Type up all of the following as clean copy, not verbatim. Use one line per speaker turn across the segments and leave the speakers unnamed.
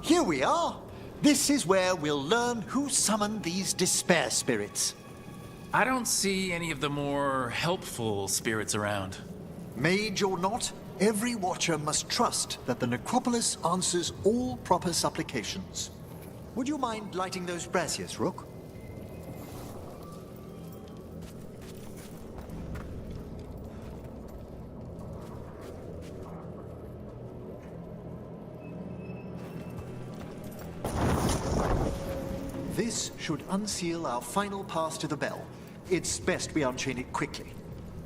Here we are. This is where we'll learn who summoned these despair spirits.
I don't see any of the more helpful spirits around.
Mage or not, every watcher must trust that the necropolis answers all proper supplications. Would you mind lighting those braziers, Rook? This should unseal our final pass to the bell. It's best we unchain it quickly.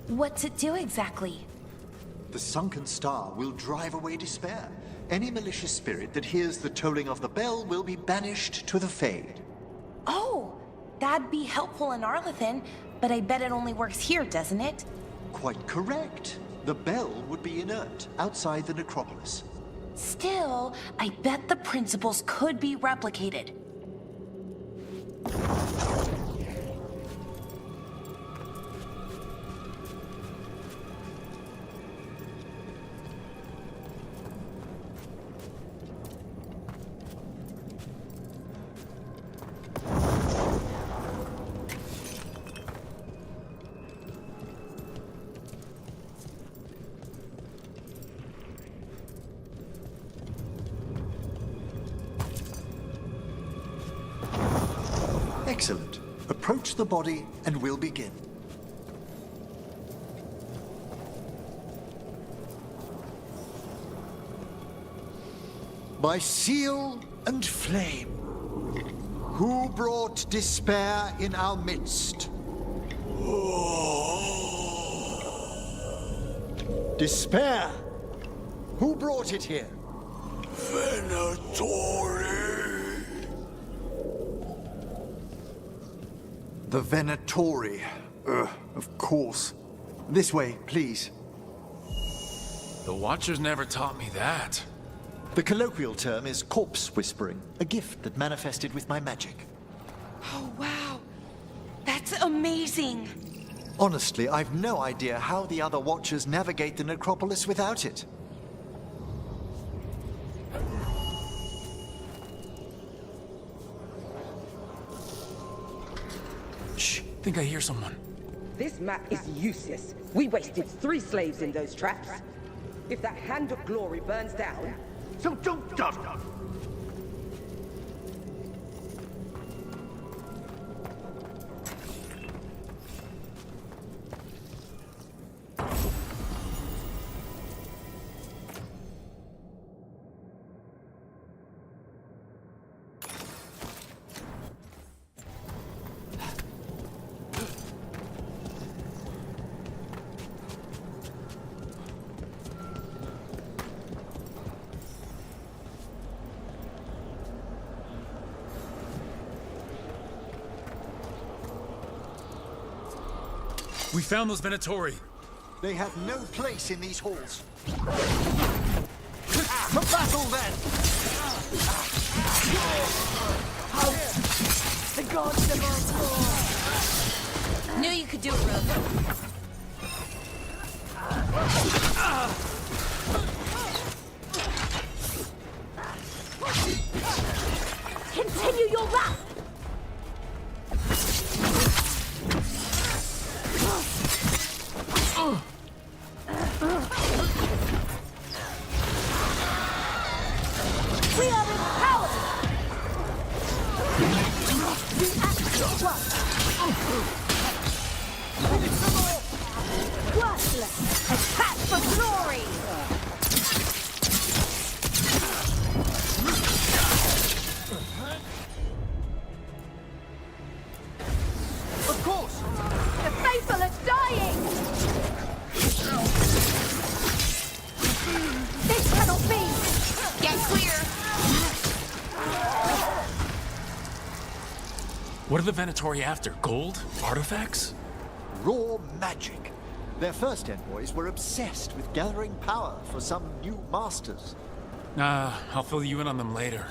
What's it do exactly?
The sunken star will drive away despair. Any malicious spirit that hears the tolling of the bell will be banished to the Fade.
Oh, that'd be helpful in Arlethan, but I bet it only works here, doesn't it?
Quite correct. The bell would be inert outside the necropolis.
Still, I bet the principles could be replicated.
Excellent. Approach the body and we'll begin. By seal and flame, who brought despair in our midst? Despair! Who brought it here? The Venatori. Of course. This way, please.
The Watchers never taught me that.
The colloquial term is corpse whispering, a gift that manifested with my magic.
Oh, wow. That's amazing.
Honestly, I've no idea how the other Watchers navigate the necropolis without it.
Shh, think I hear someone.
This map is useless. We wasted 3 slaves in those traps. If that Hand of Glory burns down...
So don't doubt.
We found those Venatori.
They have no place in these halls. For battle, then!
The gods of Knew you could do it, Rook. Continue your wrath! We are empowered! The action one! Worthless! Attack for glory!
Of course!
The faithful are dying! This cannot be! Get clear!
What are the Venatori after? Gold? Artifacts?
Raw magic. Their first envoys were obsessed with gathering power for some new masters.
I'll fill you in on them later.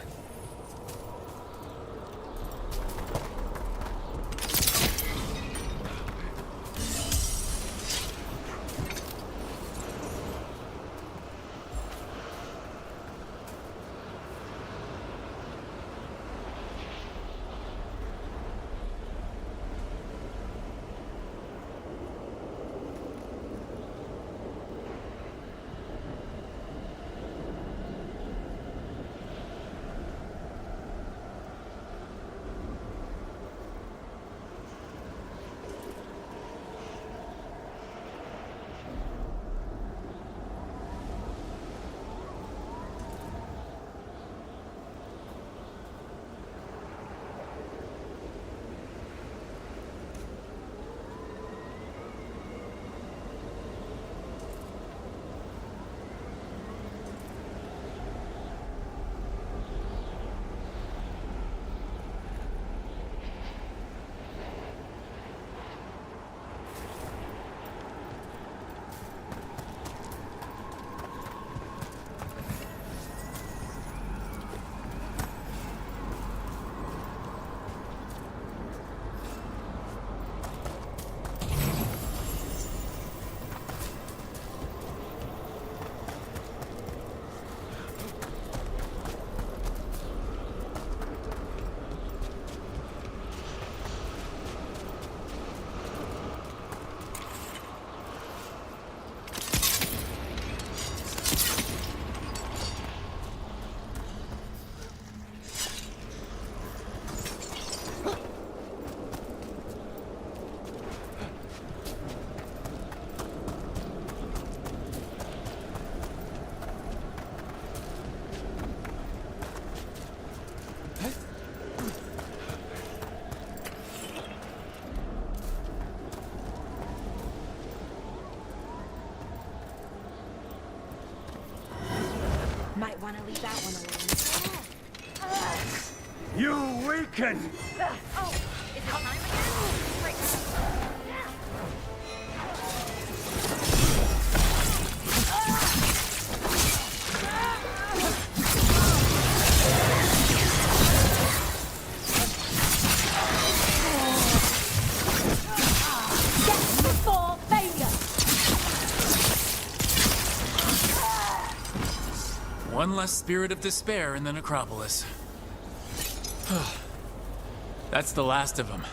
want to leave that one alone.
You weaken!
Oh, is it time again? Great.
Before failure!
One less spirit of despair in the necropolis. That's the last of them.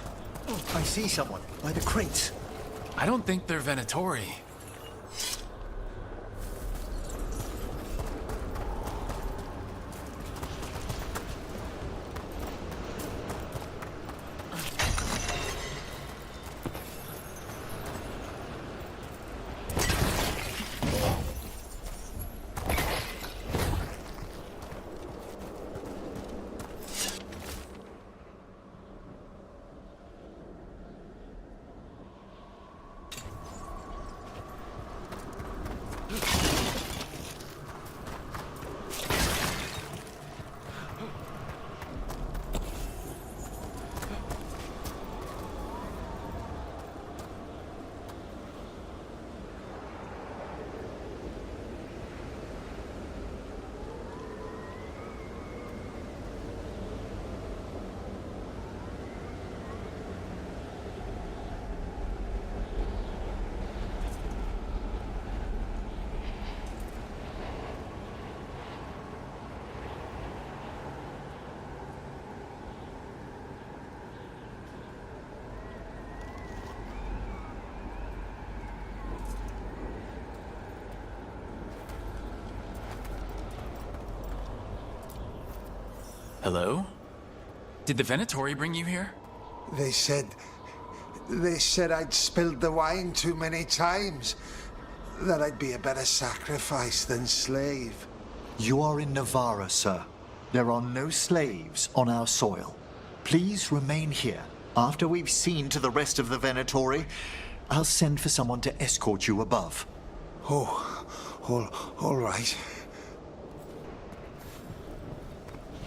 I see someone by the crates.
I don't think they're Venatori. Hello? Did the Venatori bring you here?
They said I'd spilled the wine too many times. That I'd be a better sacrifice than slave.
You are in Navarra, sir. There are no slaves on our soil. Please remain here. After we've seen to the rest of the Venatori, I'll send for someone to escort you above.
Oh, all right.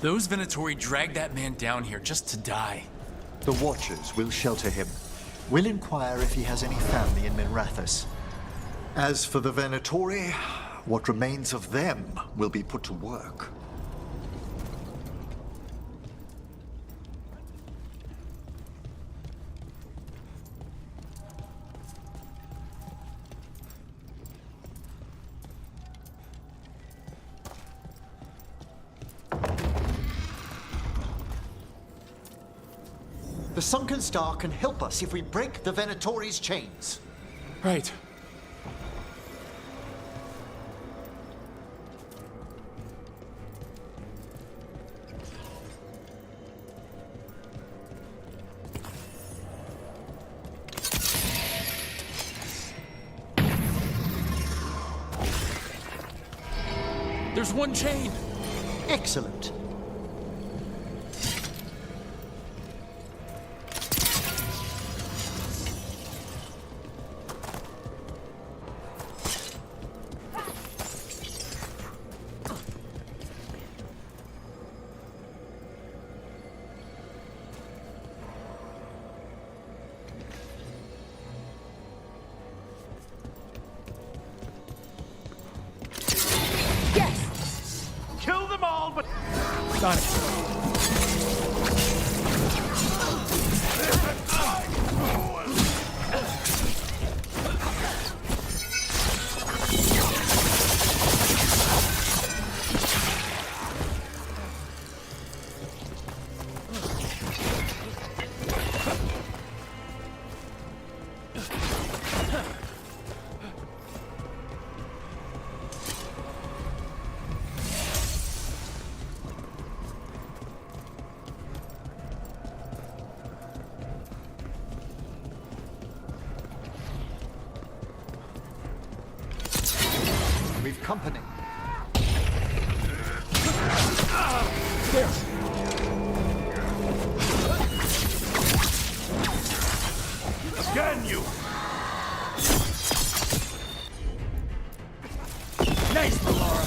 Those Venatori dragged that man down here just to die.
The Watchers will shelter him. We'll inquire if he has any family in Minrathous. As for the Venatori, what remains of them will be put to work. The Sunken Star can help us if we break the Venatori's chains.
Right. There's one chain!
Excellent.
Kill them all, but...
Got it.
We've company.
There!
Again, you!
Nice, Laura!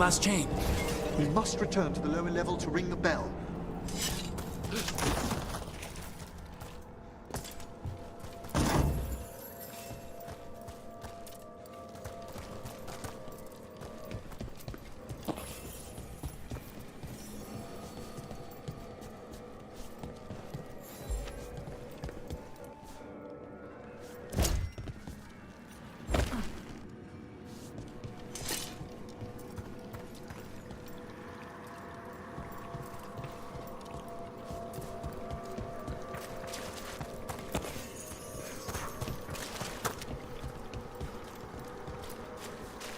last chain?
We must return to the lower level to ring the bell.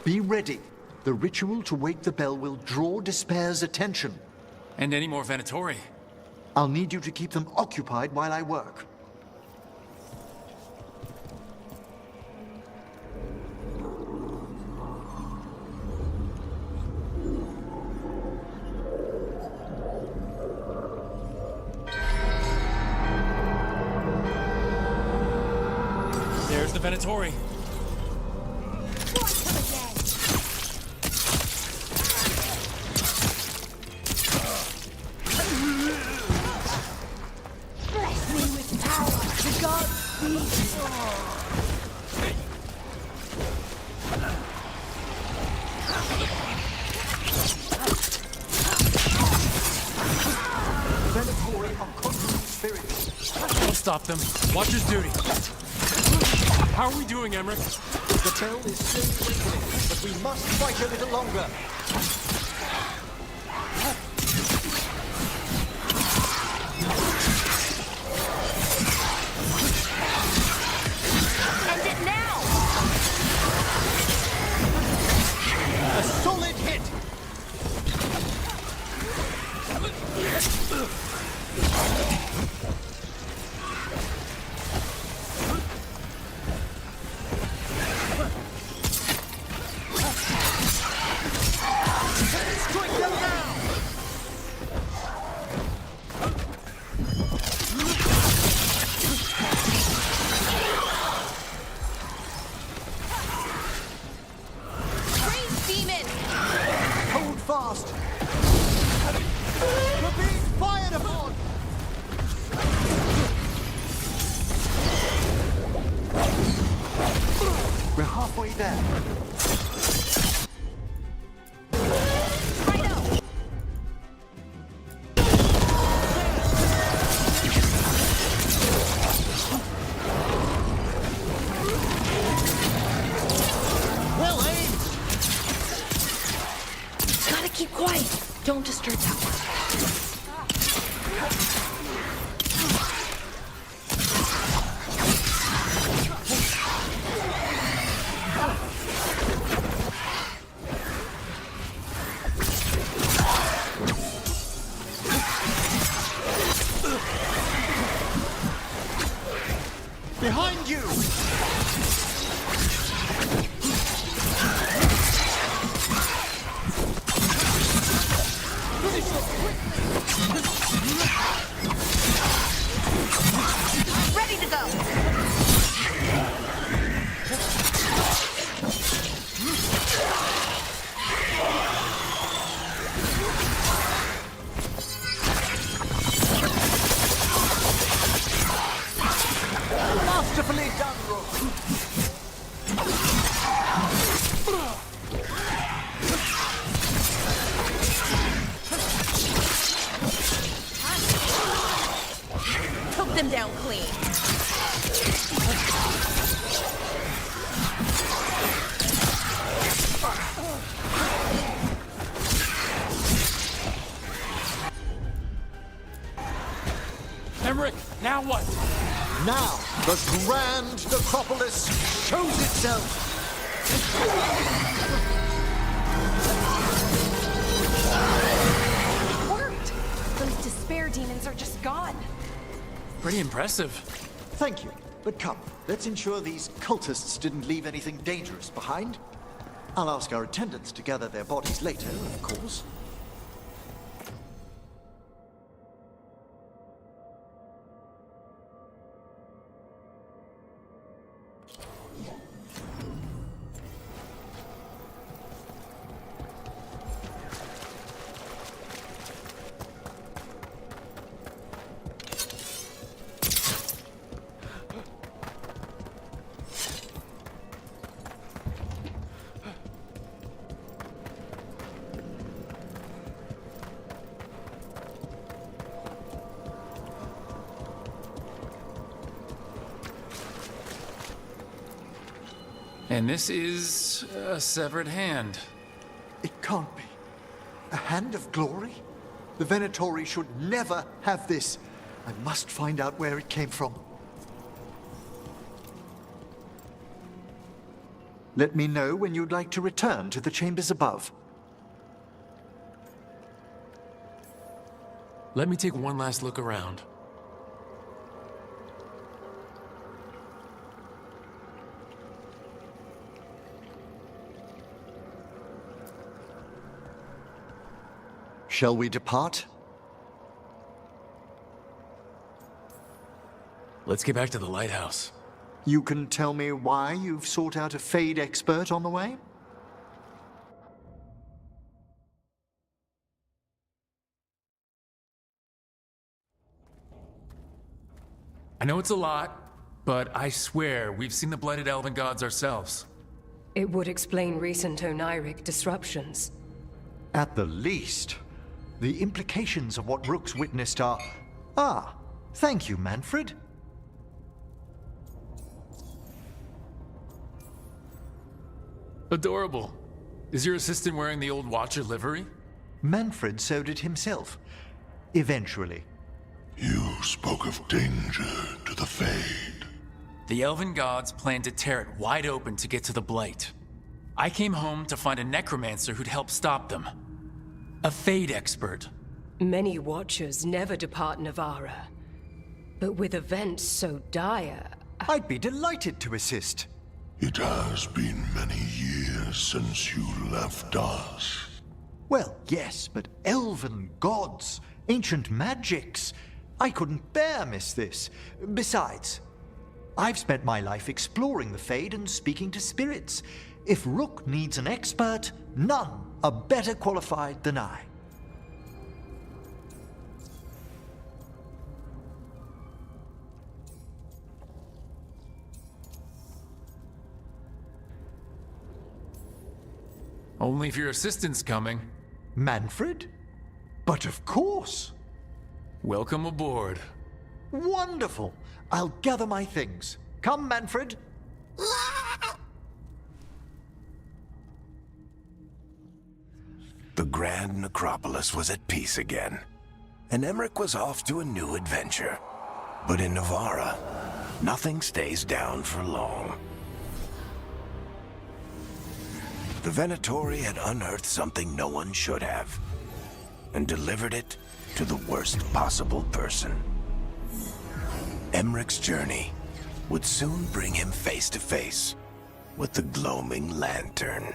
Be ready. The ritual to wake the bell will draw Despair's attention.
And any more Venatori?
I'll need you to keep them occupied while I work.
There's the Venatori.
Bless me with power. The gods be
Venatori are conjuring spirits.
We'll stop them. Watcher's duty. How are we doing, Emmerich?
The bell is slowly awakening, but we must fight a little longer.
End it now!
A solid hit! Strike them down!
Rage demon!
Hold fast! We're being fired upon! We're halfway there.
Righto!
Well aimed!
Gotta keep quiet. Don't disturb that one.
Behind you!
Ready to go!
Masterfully done, Rook.
Took them down clean.
Emmerich, now what?
Now, the grand necropolis shows itself!
It worked! Those despair demons are just gone.
Pretty impressive.
Thank you, but come, let's ensure these cultists didn't leave anything dangerous behind. I'll ask our attendants to gather their bodies later, of course.
And this is a severed hand.
It can't be. A hand of glory? The Venatori should never have this. I must find out where it came from. Let me know when you'd like to return to the chambers above.
Let me take one last look around.
Shall we depart?
Let's get back to the lighthouse.
You can tell me why you've sought out a Fade expert on the way?
I know it's a lot, but I swear we've seen the Blighted Elven Gods ourselves.
It would explain recent Oniric disruptions.
At the least. The implications of what Rook's witnessed are... Ah, thank you, Manfred.
Adorable. Is your assistant wearing the old Watcher livery?
Manfred sewed it himself. Eventually.
You spoke of danger to the Fade.
The Elven Gods plan to tear it wide open to get to the Blight. I came home to find a necromancer who'd help stop them. A Fade expert.
Many Watchers never depart Navarra. But with events so dire...
I'd be delighted to assist.
It has been many years since you left us.
Well, yes, but elven gods, ancient magics. I couldn't bear miss this. Besides, I've spent my life exploring the Fade and speaking to spirits. If Rook needs an expert, none are better qualified than I.
Only if your assistant's coming.
Manfred? But of course.
Welcome aboard.
Wonderful. I'll gather my things. Come, Manfred.
The Grand Necropolis was at peace again, and Emmerich was off to a new adventure. But in Navarra, nothing stays down for long. The Venatori had unearthed something no one should have, and delivered it to the worst possible person. Emmerich's journey would soon bring him face to face with the gloaming lantern.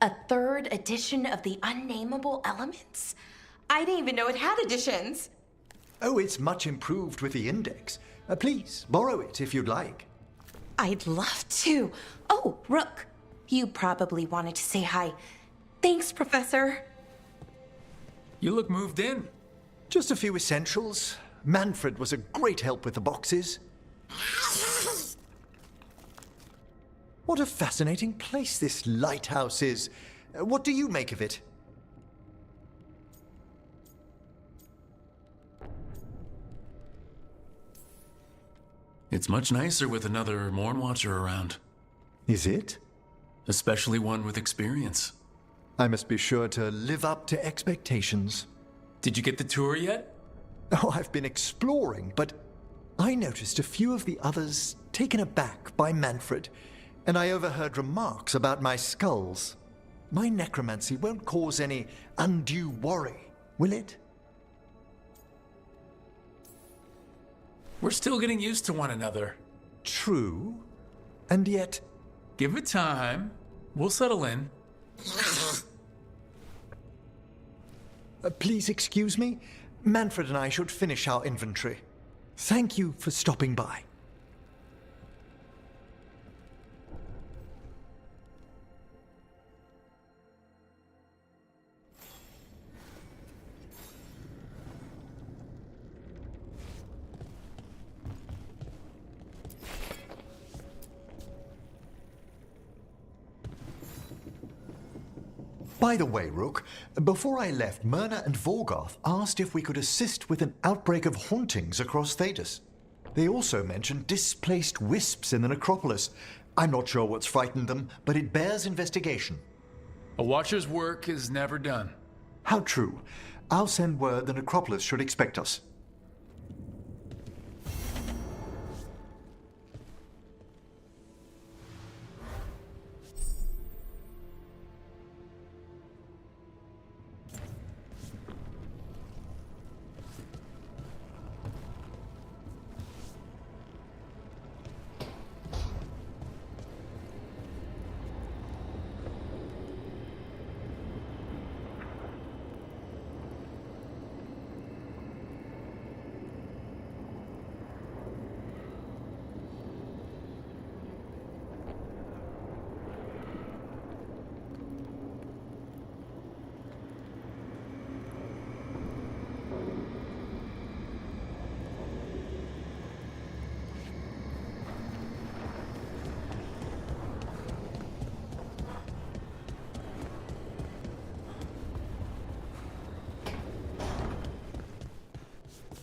A third edition of the Unnameable Elements? I didn't even know it had editions.
Oh, it's much improved with the index. Please, borrow it if you'd like.
I'd love to. Oh, Rook, you probably wanted to say hi. Thanks, Professor.
You look moved in.
Just a few essentials. Manfred was a great help with the boxes. What a fascinating place this lighthouse is. What do you make of it?
It's much nicer with another Morn Watcher around.
Is it?
Especially one with experience.
I must be sure to live up to expectations.
Did you get the tour yet?
Oh, I've been exploring, but I noticed a few of the others taken aback by Manfred, and I overheard remarks about my skulls. My necromancy won't cause any undue worry, will it?
We're still getting used to one another.
True, and yet...
Give it time. We'll settle in.
Please excuse me. Manfred and I should finish our inventory. Thank you for stopping by. By the way, Rook, before I left, Myrna and Vorgoth asked if we could assist with an outbreak of hauntings across Thedas. They also mentioned displaced wisps in the necropolis. I'm not sure what's frightened them, but it bears investigation.
A Watcher's work is never done.
How true. I'll send word the necropolis should expect us.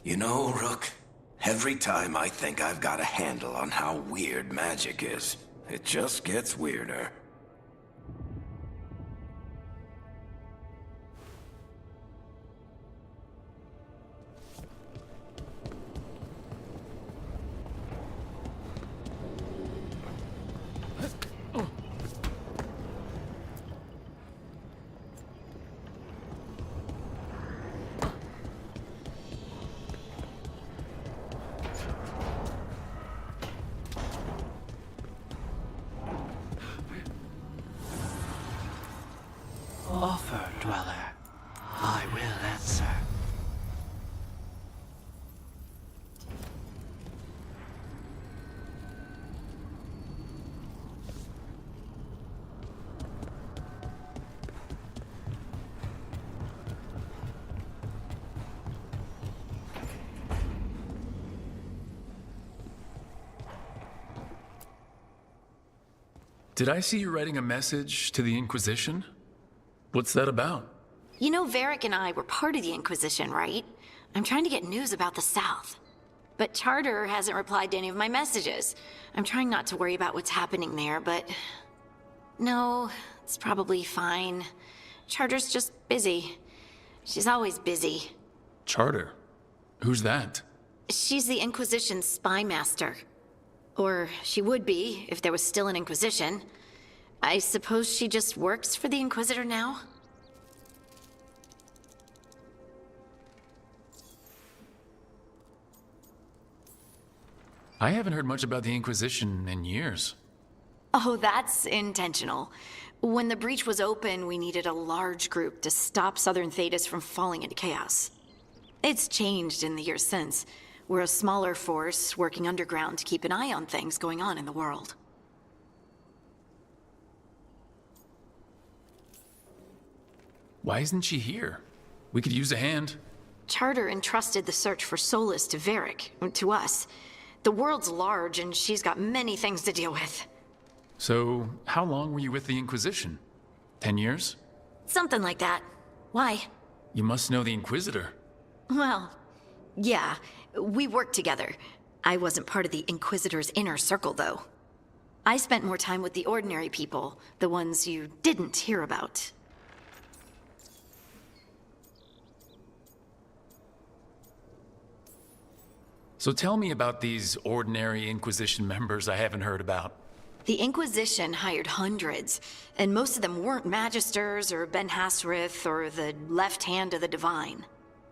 You know, Rook, every time I think I've got a handle on how weird magic is, it just gets weirder.
Offer, Dweller. I will answer.
Did I see you writing a message to the Inquisition? What's that about?
You know, Varric and I were part of the Inquisition, right? I'm trying to get news about the South. But Charter hasn't replied to any of my messages. I'm trying not to worry about what's happening there, but... No, it's probably fine. Charter's just busy. She's always busy.
Charter? Who's that?
She's the Inquisition's spy master. Or she would be, if there was still an Inquisition. I suppose she just works for the Inquisitor now?
I haven't heard much about the Inquisition in years.
Oh, that's intentional. When the breach was open, we needed a large group to stop Southern Thedas from falling into chaos. It's changed in the years since. We're a smaller force working underground to keep an eye on things going on in the world.
Why isn't she here? We could use a hand.
Charter entrusted the search for Solus to Varric, to us. The world's large and she's got many things to deal with.
So, how long were you with the Inquisition? 10 years?
Something like that. Why?
You must know the Inquisitor.
Well, yeah, we worked together. I wasn't part of the Inquisitor's inner circle, though. I spent more time with the ordinary people, the ones you didn't hear about.
So tell me about these ordinary Inquisition members I haven't heard about.
The Inquisition hired hundreds, and most of them weren't Magisters or Ben Hasrith or the left hand of the Divine.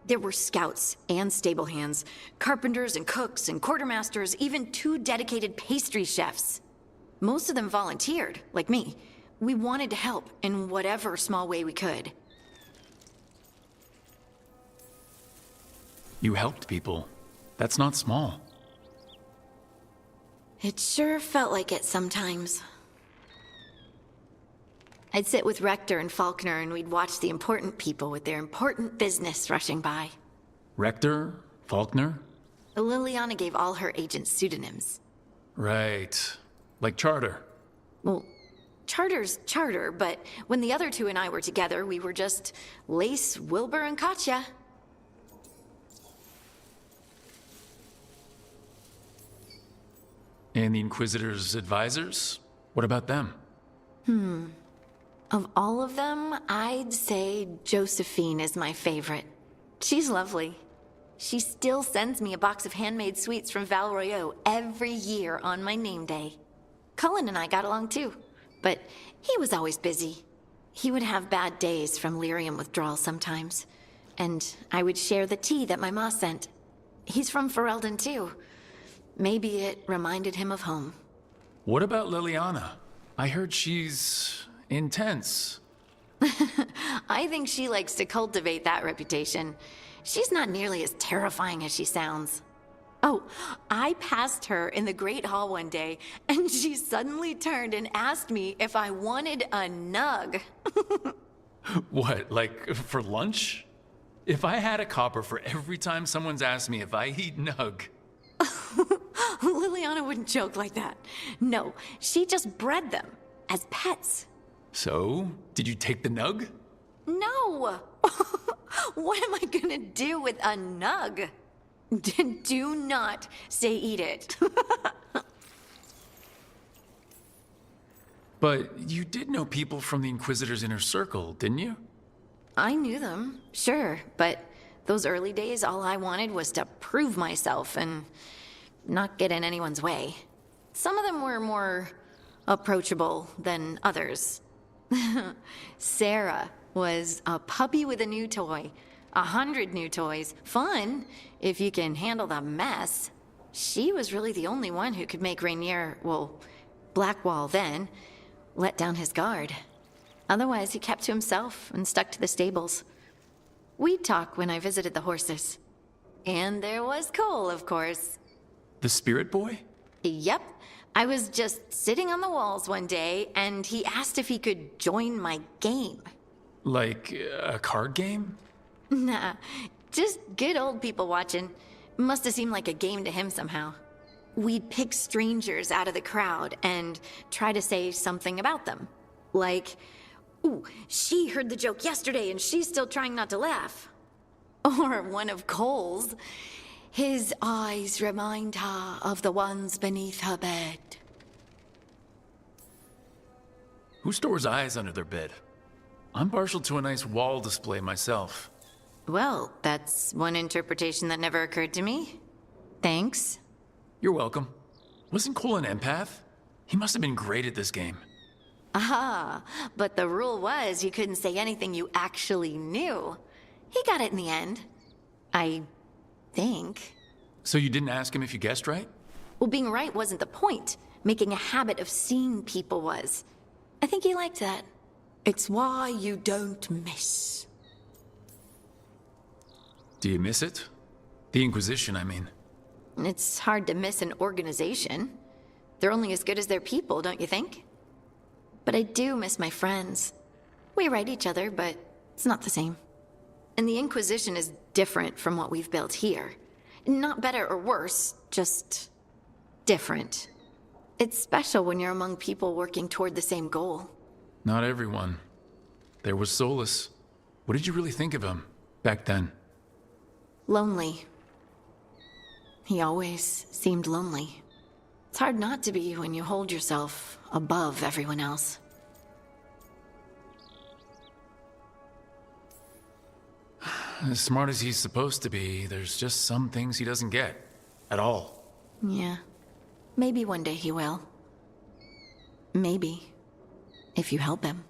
There were scouts and stable hands, carpenters and cooks and quartermasters, even 2 dedicated pastry chefs. Most of them volunteered, like me. We wanted to help in whatever small way we could.
You helped people. That's not small.
It sure felt like it sometimes. I'd sit with Rector and Faulkner and we'd watch the important people with their important business rushing by.
Rector? Faulkner?
Liliana gave all her agents pseudonyms.
Right. Like Charter.
Well, Charter's Charter, but when the other 2 and I were together, we were just Lace, Wilbur, and Katya.
And the Inquisitor's advisors? What about them?
Of all of them, I'd say Josephine is my favorite. She's lovely. She still sends me a box of handmade sweets from Val Royeaux every year on my name day. Cullen and I got along too, but he was always busy. He would have bad days from lyrium withdrawal sometimes, and I would share the tea that my ma sent. He's from Ferelden too. Maybe it reminded him of home.
What about Liliana? I heard she's intense.
I think she likes to cultivate that reputation. She's not nearly as terrifying as she sounds. Oh, I passed her in the Great Hall one day, and she suddenly turned and asked me if I wanted a nug.
What, like for lunch? If I had a copper for every time someone's asked me if I eat nug.
Liliana wouldn't joke like that. No, she just bred them as pets.
So, did you take the nug?
No! What am I gonna do with a nug? Do not say eat it.
But you did know people from the Inquisitor's inner circle, didn't you?
I knew them, sure, but those early days, all I wanted was to prove myself and not get in anyone's way. Some of them were more approachable than others. Sarah was a puppy with a new toy. 100 new toys. Fun, if you can handle the mess. She was really the only one who could make Rainier, well, Blackwall then, let down his guard. Otherwise, he kept to himself and stuck to the stables. We'd talk when I visited the horses. And there was Cole, of course.
The spirit boy?
Yep. I was just sitting on the walls one day, and he asked if he could join my game.
Like a card game?
Nah, just good old people watching. Must have seemed like a game to him somehow. We'd pick strangers out of the crowd and try to say something about them. Like, ooh, she heard the joke yesterday and she's still trying not to laugh. Or one of Cole's. His eyes remind her of the ones beneath her bed.
Who stores eyes under their bed? I'm partial to a nice wall display myself.
Well, that's one interpretation that never occurred to me. Thanks.
You're welcome. Wasn't Cole an empath? He must have been great at this game.
Aha, but the rule was you couldn't say anything you actually knew. He got it in the end. I think.
So you didn't ask him if you guessed right?
Well, being right wasn't the point. Making a habit of seeing people was. I think he liked that. It's why you don't miss.
Do you miss it? The Inquisition, I mean.
It's hard to miss an organization. They're only as good as their people, don't you think? But I do miss my friends. We write each other, but it's not the same. And the Inquisition is different from what we've built here. Not better or worse, just different. It's special when you're among people working toward the same goal.
Not everyone. There was Solus. What did you really think of him back then?
Lonely. He always seemed lonely. It's hard not to be when you hold yourself above everyone else.
As smart as he's supposed to be, there's just some things he doesn't get.
at all.
Yeah. Maybe one day he will. Maybe. If you help him.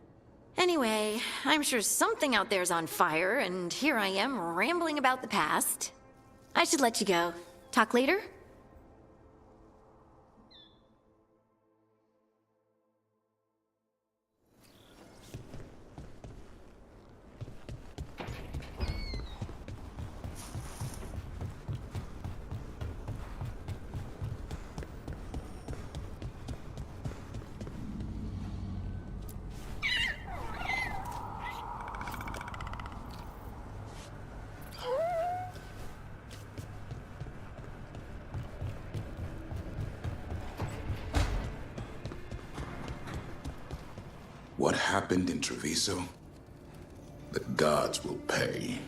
Anyway, I'm sure something out there's on fire, and here I am rambling about the past. I should let you go. Talk later?
What happened in Treviso? The gods will pay.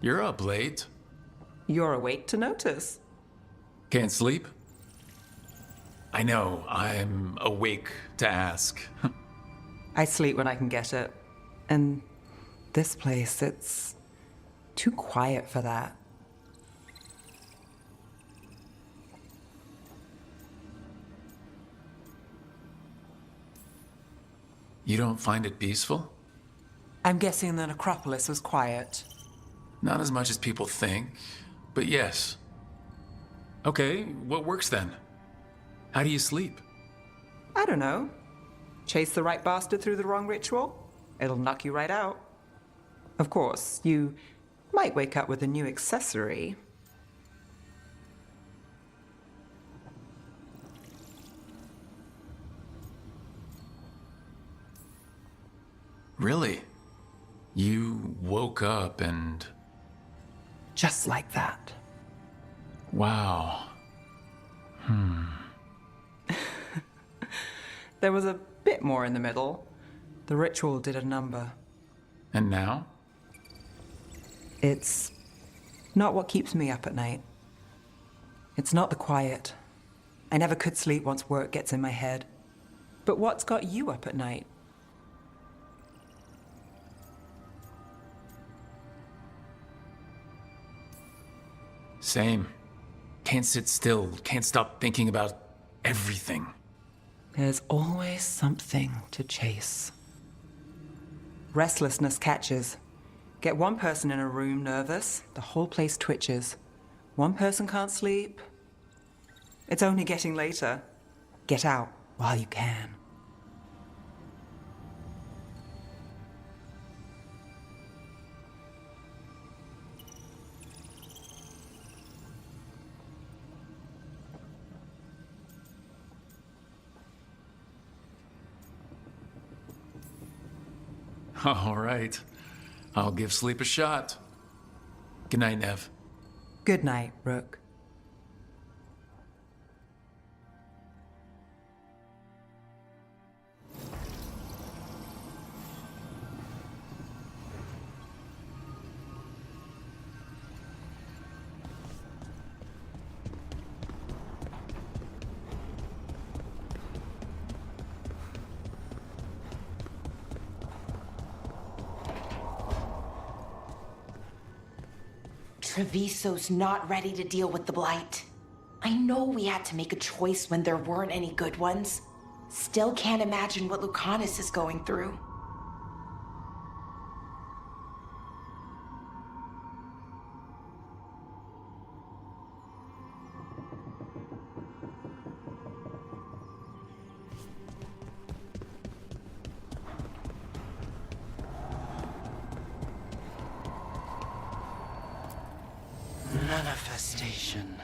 You're up late.
You're awake to notice.
Can't sleep? I know, I'm awake to ask.
I sleep when I can get it. And this place, it's too quiet for that.
You don't find it peaceful?
I'm guessing the necropolis was quiet.
Not as much as people think, but yes. Okay, what works then? How do you sleep?
I don't know. Chase the right bastard through the wrong ritual? It'll knock you right out. Of course, you might wake up with a new accessory.
Really? You woke up and...
Just like that.
Wow.
There was a bit more in the middle. The ritual did a number.
And now?
It's not what keeps me up at night. It's not the quiet. I never could sleep once work gets in my head. But what's got you up at night?
Same. Can't sit still, can't stop thinking about everything.
There's always something to chase. Restlessness catches. Get one person in a room nervous, the whole place twitches. One person can't sleep. It's only getting later. Get out while you can.
All right. I'll give sleep a shot. Good night, Nev.
Good night, Rook.
Treviso's not ready to deal with the Blight. I know we had to make a choice when there weren't any good ones. Still can't imagine what Lucanus is going through.
Manifestation.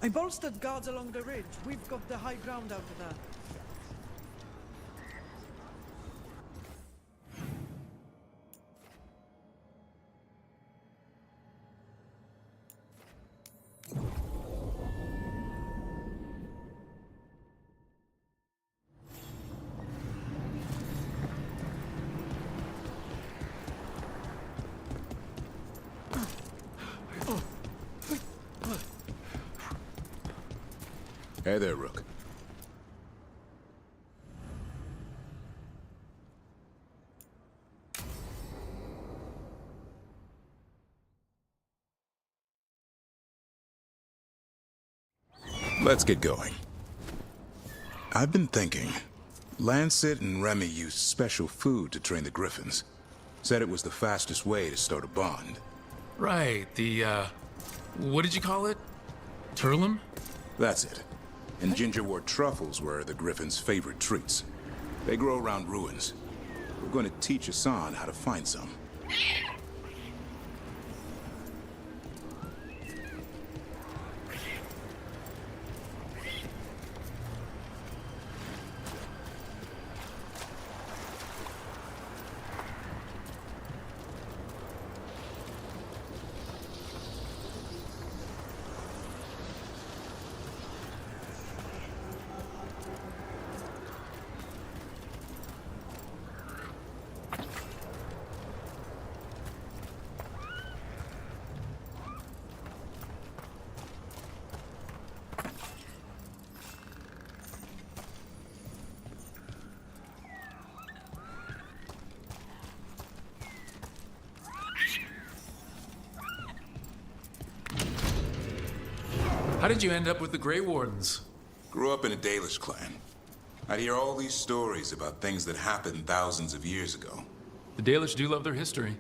I bolstered guards along the ridge. We've got the high ground out there.
Hey there, Rook. Let's get going. I've been thinking. Lancet and Remy used special food to train the Griffins. Said it was the fastest way to start a bond.
Right, what did you call it? Turlum?
That's it. And gingerwort truffles were the Griffins' favorite treats. They grow around ruins. We're going to teach Hassan how to find some.
How did you end up with the Grey Wardens?
Grew up in a Dalish clan. I'd hear all these stories about things that happened thousands of years ago.
The Dalish do love their history.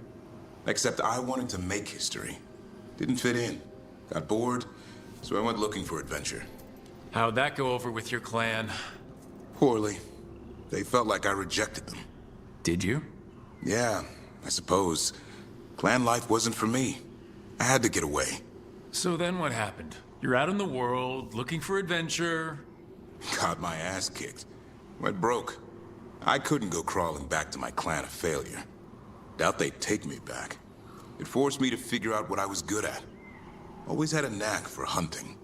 Except I wanted to make history. Didn't fit in. Got bored, so I went looking for adventure.
How'd that go over with your clan?
Poorly. They felt like I rejected them.
Did you?
Yeah, I suppose. Clan life wasn't for me. I had to get away.
So then what happened? You're out in the world, looking for adventure.
Got my ass kicked. Went broke. I couldn't go crawling back to my clan of failure. Doubt they'd take me back. It forced me to figure out what I was good at. Always had a knack for hunting.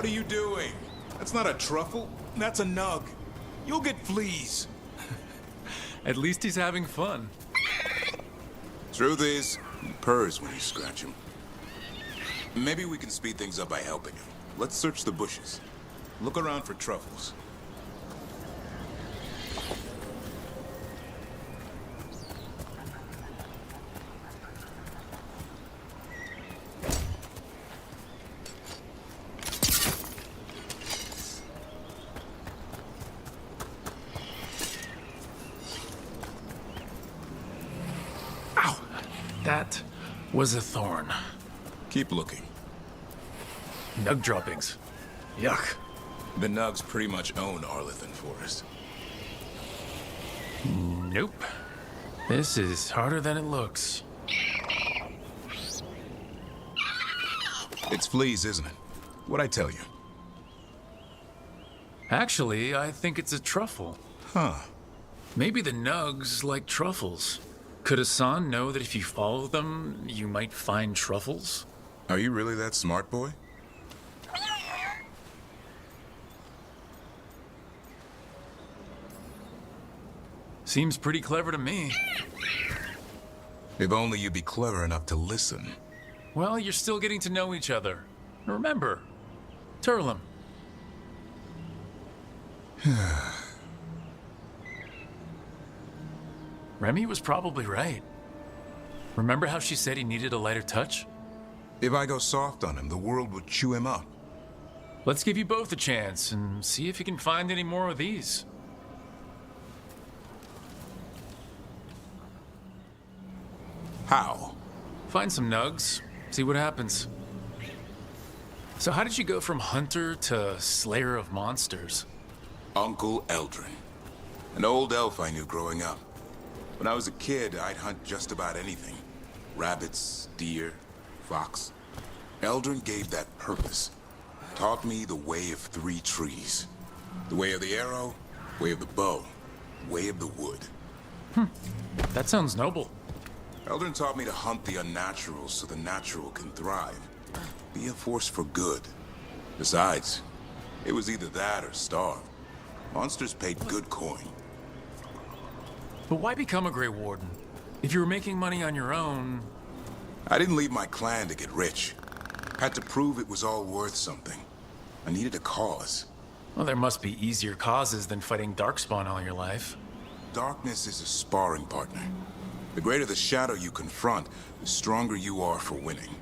What are you doing? That's not a truffle. That's a nug. You'll get fleas.
At least he's having fun.
Truth is, he purrs when you scratch him. Maybe we can speed things up by helping him. Let's search the bushes. Look around for truffles.
That was a thorn.
Keep looking.
Nug droppings. Yuck.
The nugs pretty much own Arlithan Forest.
Nope. This is harder than it looks.
It's fleas, isn't it? What'd I tell you?
Actually, I think it's a truffle.
Huh.
Maybe the nugs like truffles. Could Hassan know that if you follow them, you might find truffles?
Are you really that smart, boy?
Seems pretty clever to me.
If only you'd be clever enough to listen.
Well, you're still getting to know each other. Remember, Turlum. Remy was probably right. Remember how she said he needed a lighter touch?
If I go soft on him, the world would chew him up.
Let's give you both a chance and see if you can find any more of these.
How?
Find some nugs, see what happens. So how did you go from hunter to slayer of monsters?
Uncle Eldrin. An old elf I knew growing up. When I was a kid, I'd hunt just about anything. Rabbits, deer, fox. Eldrin gave that purpose. Taught me the way of 3 trees. The way of the arrow, way of the bow, way of the wood.
That sounds noble.
Eldrin taught me to hunt the unnatural so the natural can thrive. Be a force for good. Besides, it was either that or starve. Monsters paid good coin.
But why become a Grey Warden? If you were making money on your own...
I didn't leave my clan to get rich. Had to prove it was all worth something. I needed a cause.
Well, there must be easier causes than fighting Darkspawn all your life.
Darkness is a sparring partner. The greater the shadow you confront, the stronger you are for winning.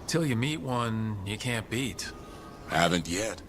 Till you meet one you can't beat.
Haven't yet.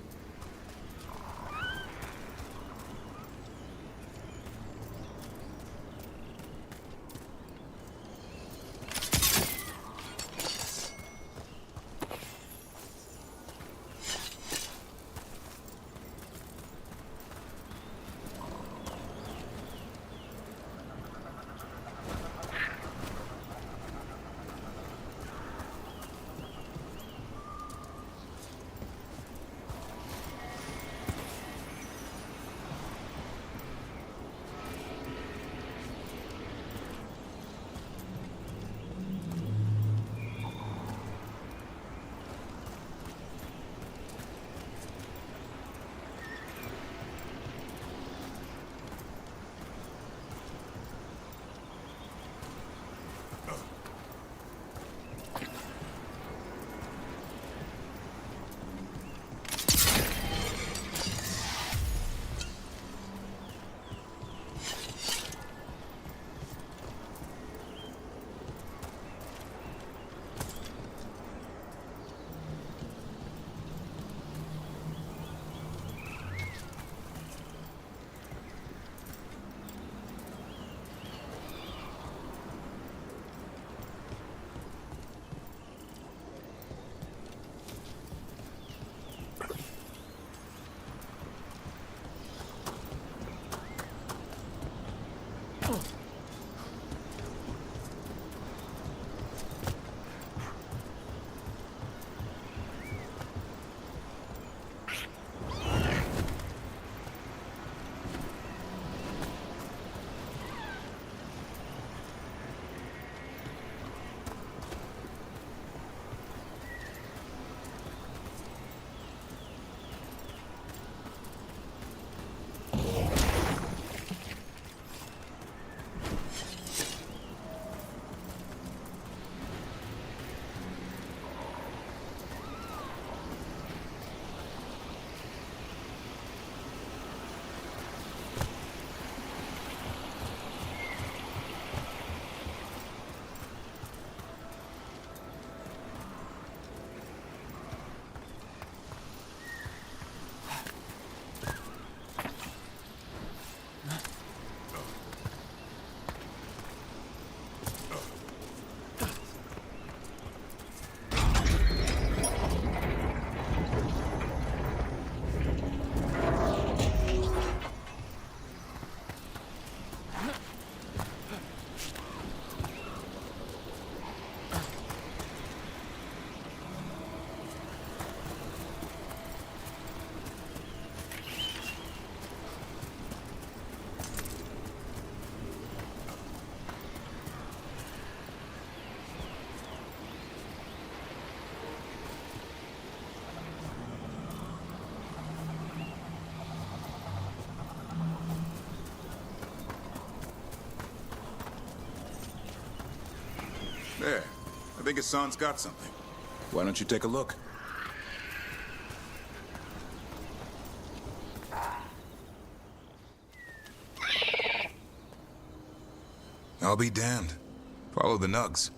Hassan's got something. Why don't you take a look? I'll be damned. Follow the nugs.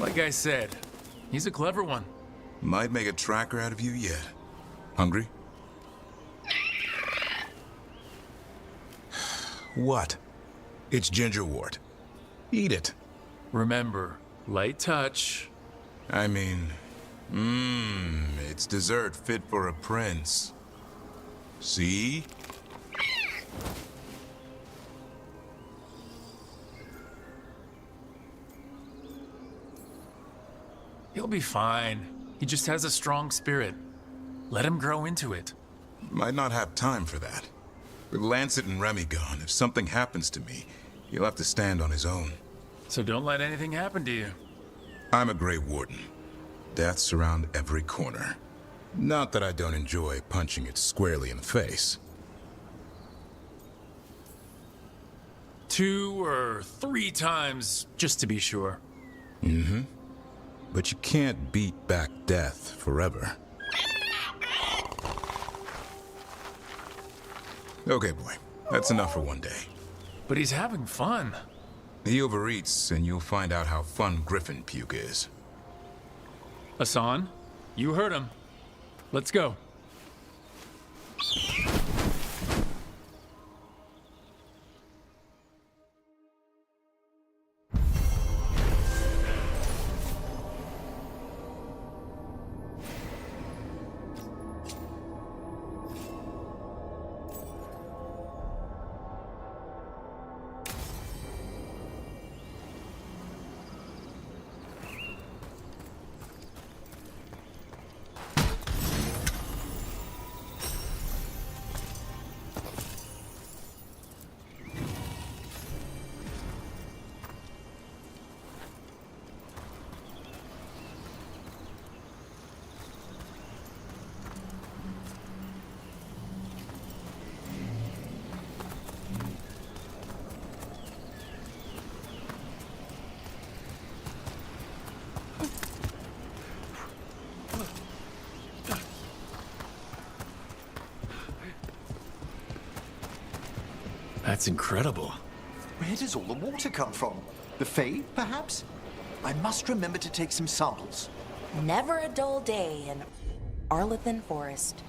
Like I said, he's a clever one.
Might make a tracker out of you yet. Hungry? What? It's gingerwort. Eat it.
Remember, light touch.
I mean, it's dessert fit for a prince. See?
He'll be fine. He just has a strong spirit. Let him grow into it.
Might not have time for that. With Lancet and Remy gone, if something happens to me, he'll have to stand on his own.
So don't let anything happen to you.
I'm a Grey Warden. Death's around every corner. Not that I don't enjoy punching it squarely in the face.
2 or 3 times, just to be sure.
Mm-hmm. But you can't beat back death forever. Okay, boy. That's enough for one day.
But he's having fun.
He overeats, and you'll find out how fun Griffin puke is.
Hassan, you heard him. Let's go. That's incredible.
Where does all the water come from? The Fae, perhaps? I must remember to take some samples.
Never a dull day in Arlethan Forest.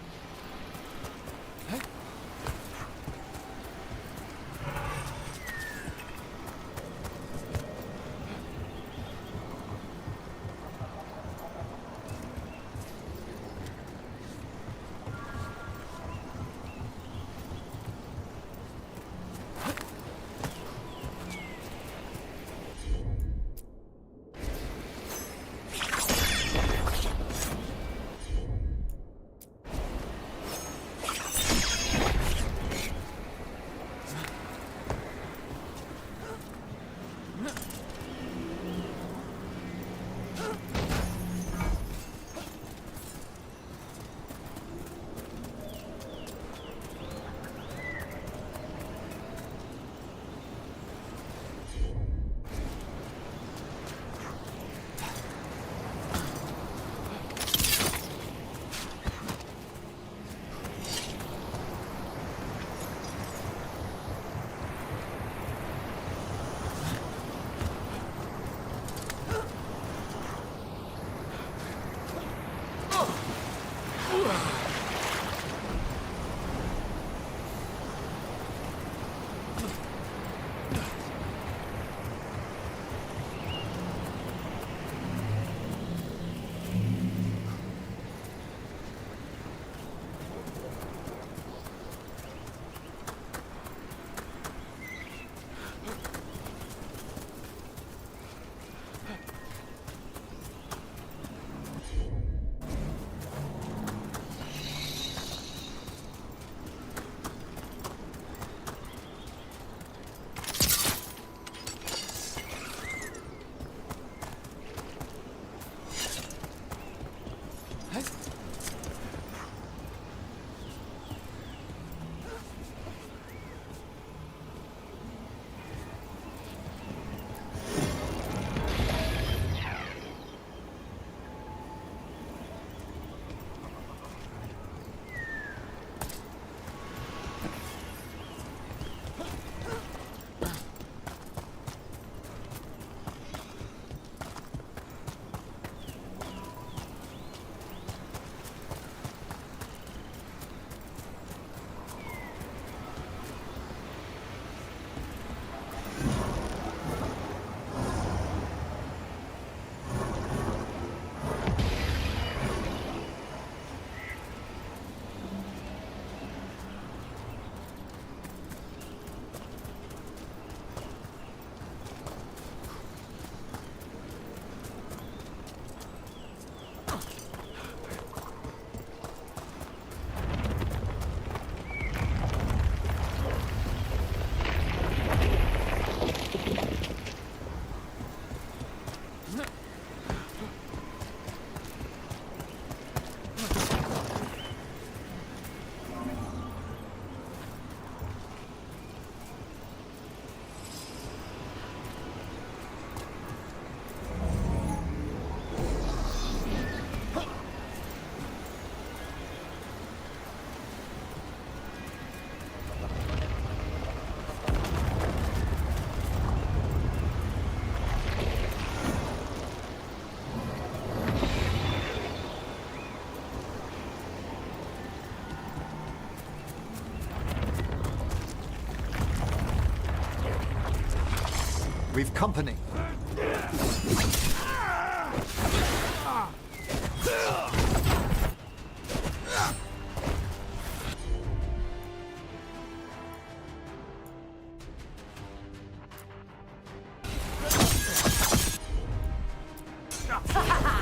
We've company.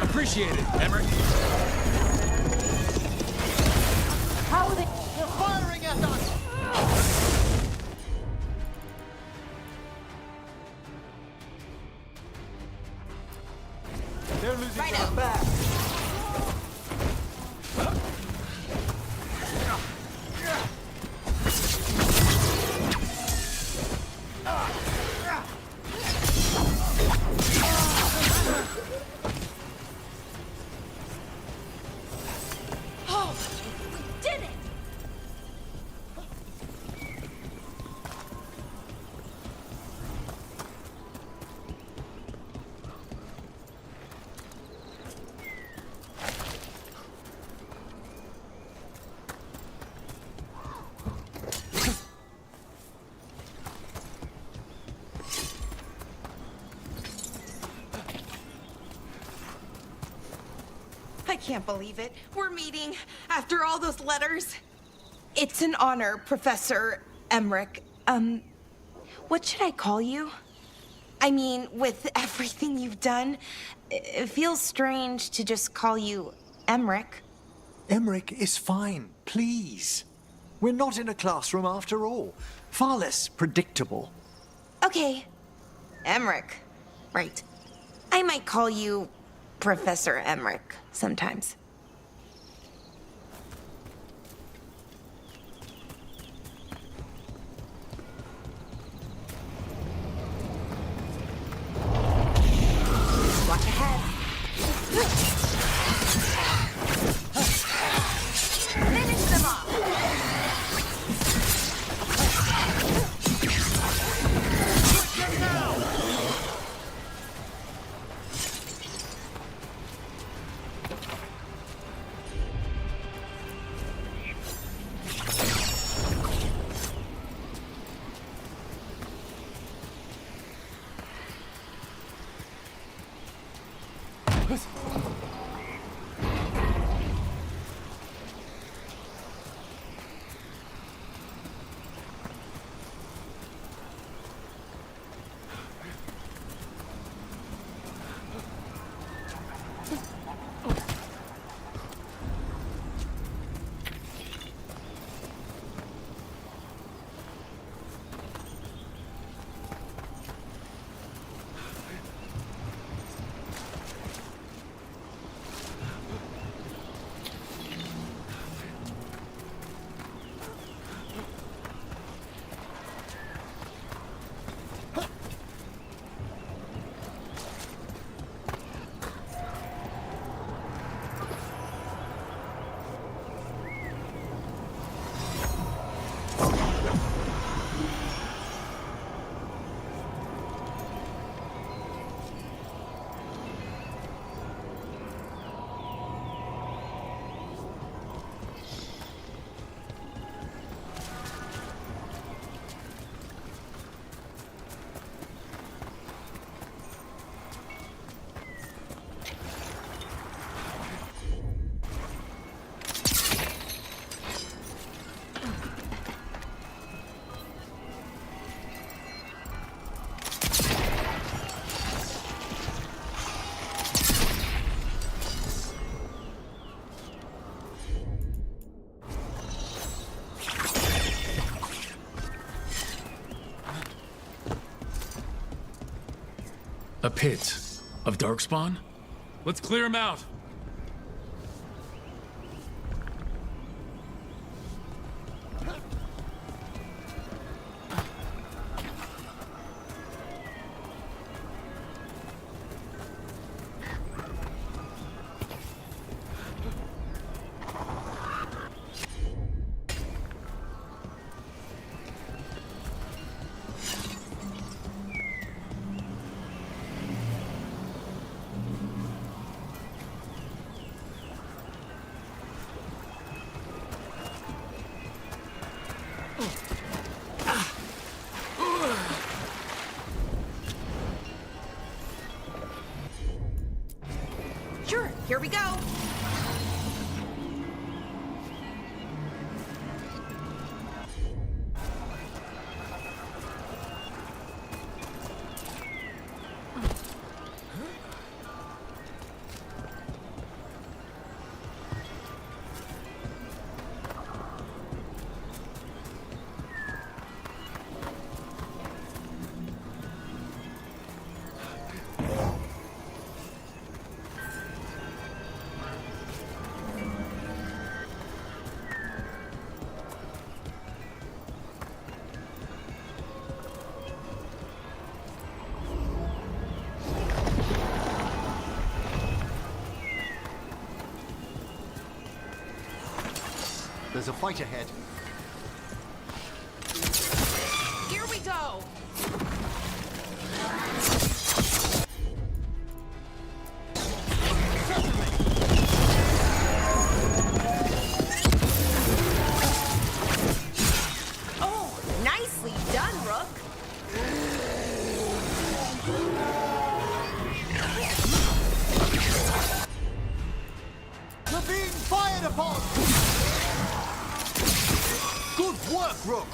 Appreciate it, Emmerich.
How are they?
They're firing at us!
They're losing
Right
their
out.
back.
Oh, we did it! I can't believe it. We're meeting after all those letters. It's an honor, Professor Emmerich. What should I call you? I mean, with everything you've done, it feels strange to just call you Emmerich.
Emmerich is fine, please. We're not in a classroom after all. Far less predictable.
Okay, Emmerich. Right. I might call you Professor Emmerich sometimes. Watch ahead. Finish them off.
A pit of darkspawn? Let's clear him out.
There's a fight ahead.
Here we go! Oh, nicely done, Rook!
You're being fired upon! Good work, Rook!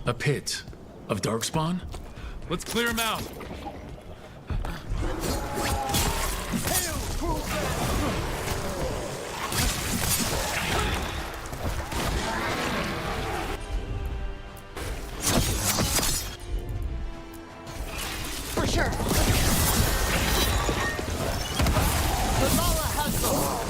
A pit of darkspawn? Let's clear him out.
For sure. Zavala has them.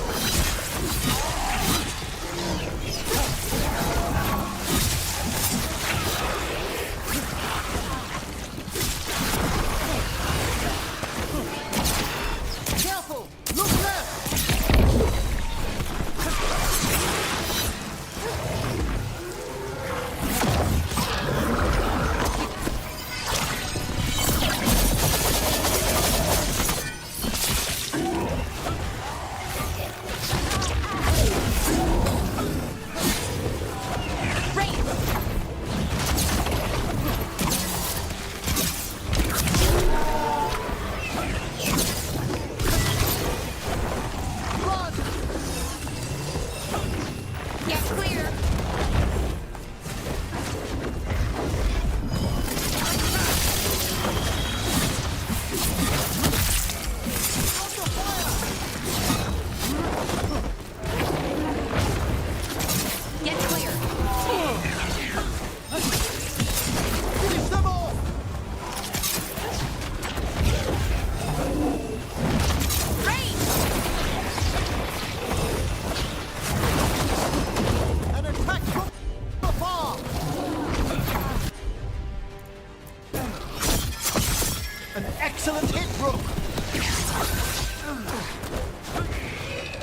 Excellent hit, Rook!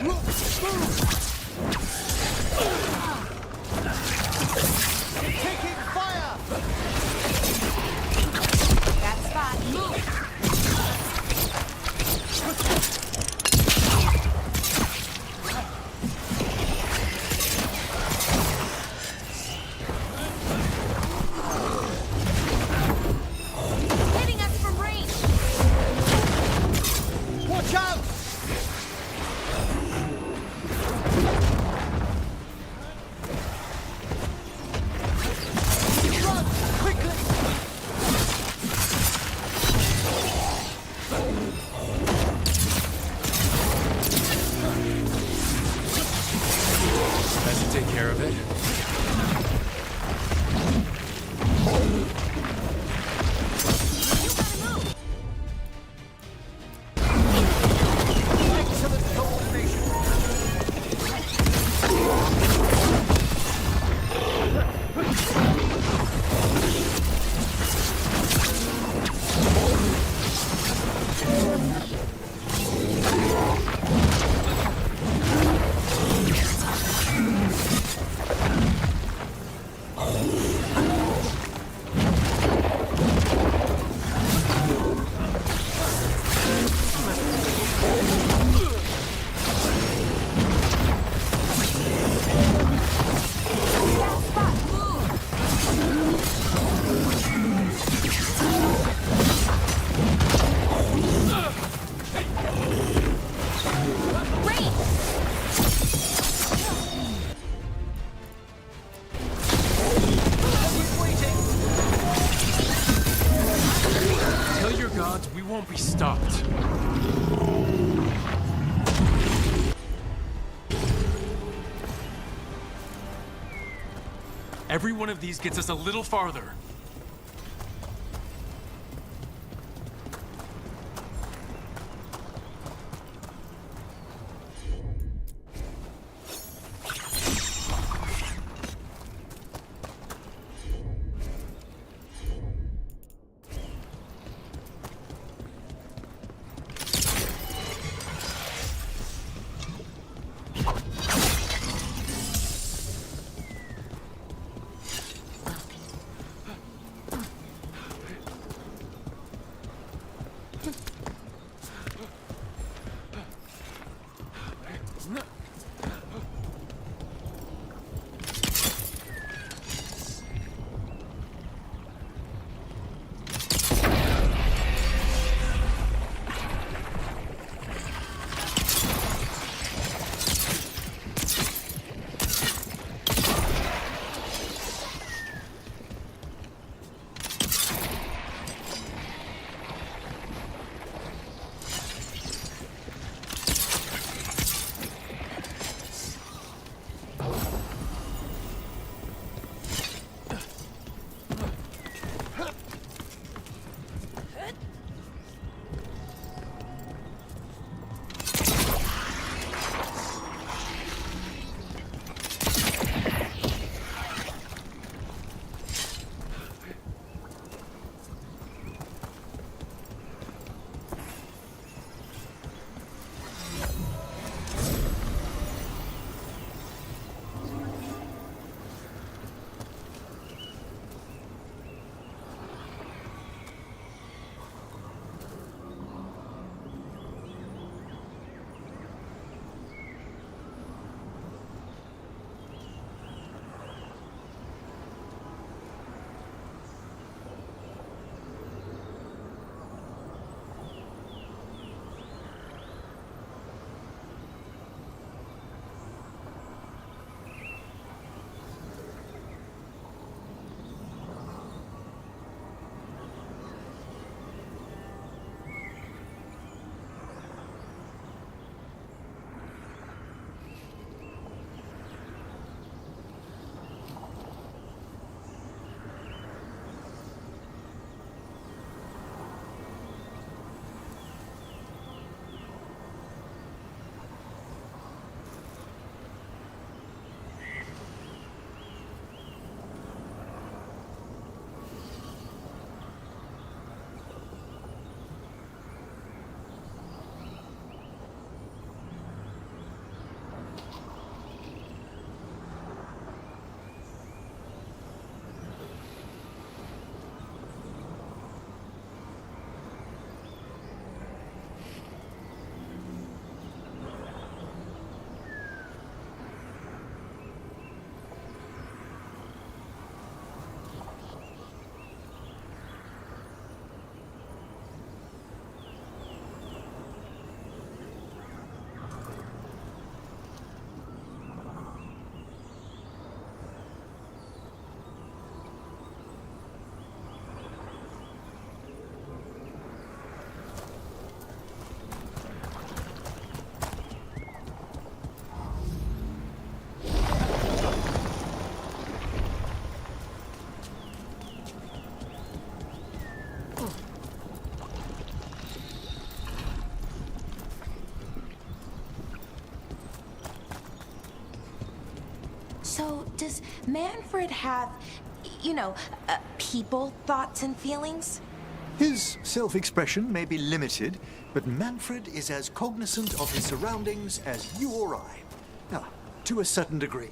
Rook, move! Taking fire!
That spot, move! Hitting us from range!
stopped. Every one of these gets us a little farther.
So, does Manfred have, people thoughts and feelings?
His self-expression may be limited, but Manfred is as cognizant of his surroundings as you or I. To a certain degree.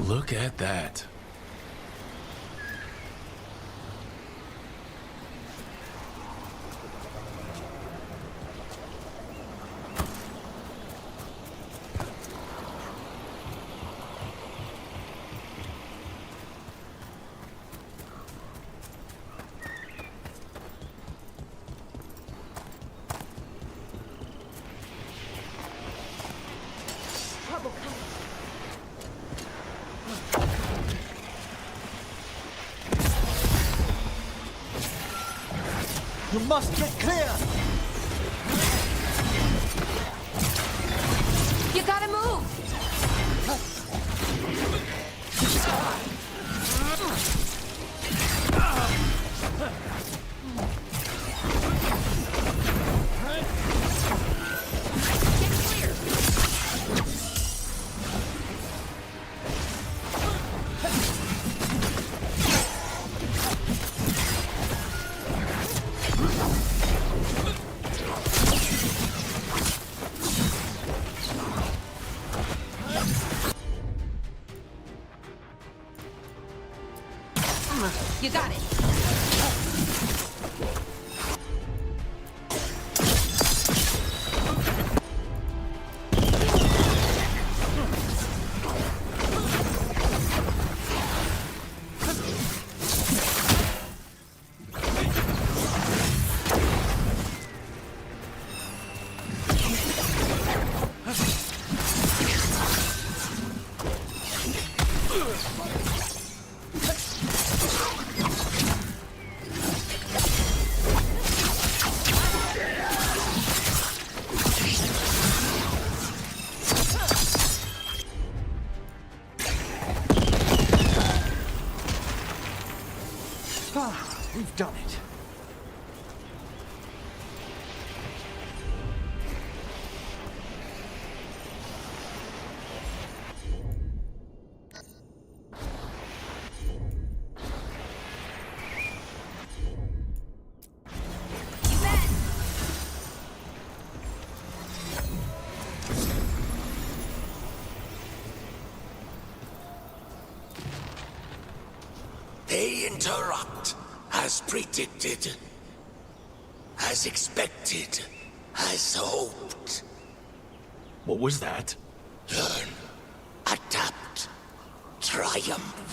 Look at that.
Trouble coming.
You must get clear!
You gotta move! You got it.
We've done it.
They interrupt, as predicted, as expected, as hoped.
What was that?
Learn, adapt, triumph.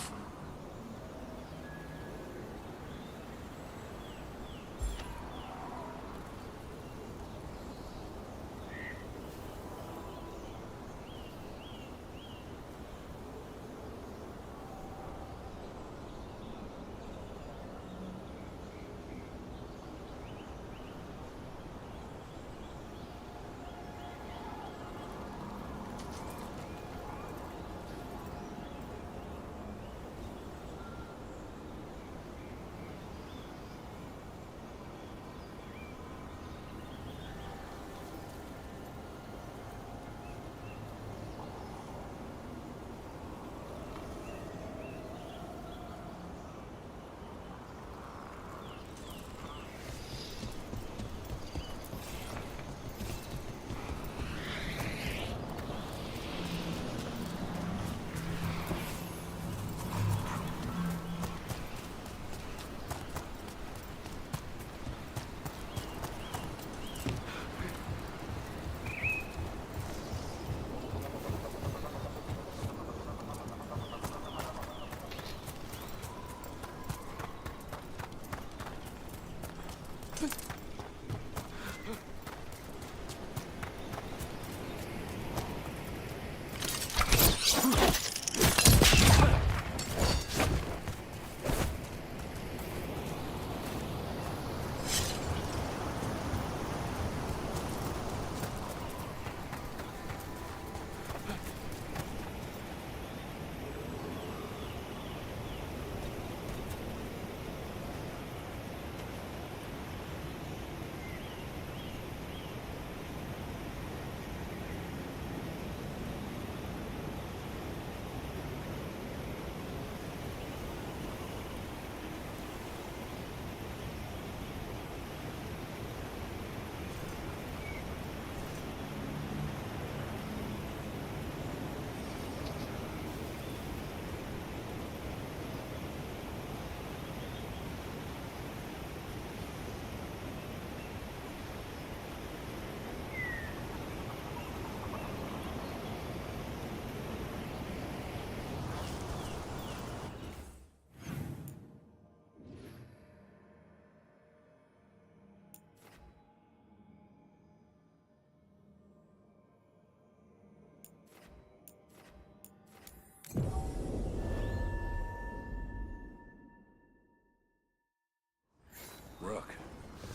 Rook,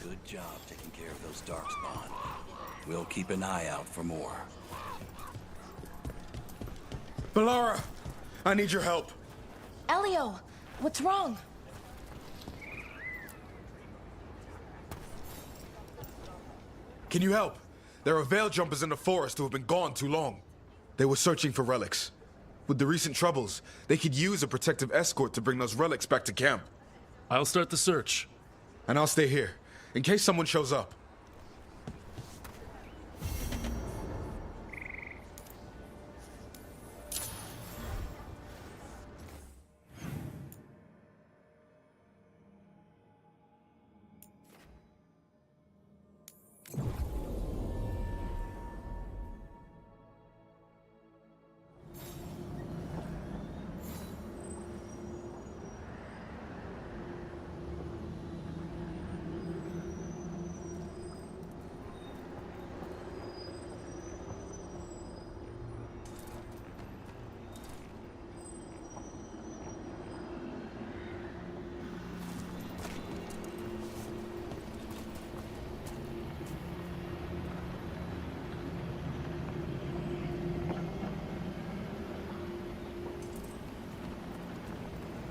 good job taking care of those darkspawn. We'll keep an eye out for more.
Balara! I need your help.
Elio, what's wrong?
Can you help? There are veil jumpers in the forest who have been gone too long. They were searching for relics. With the recent troubles, they could use a protective escort to bring those relics back to camp.
I'll start the search.
And I'll stay here, in case someone shows up.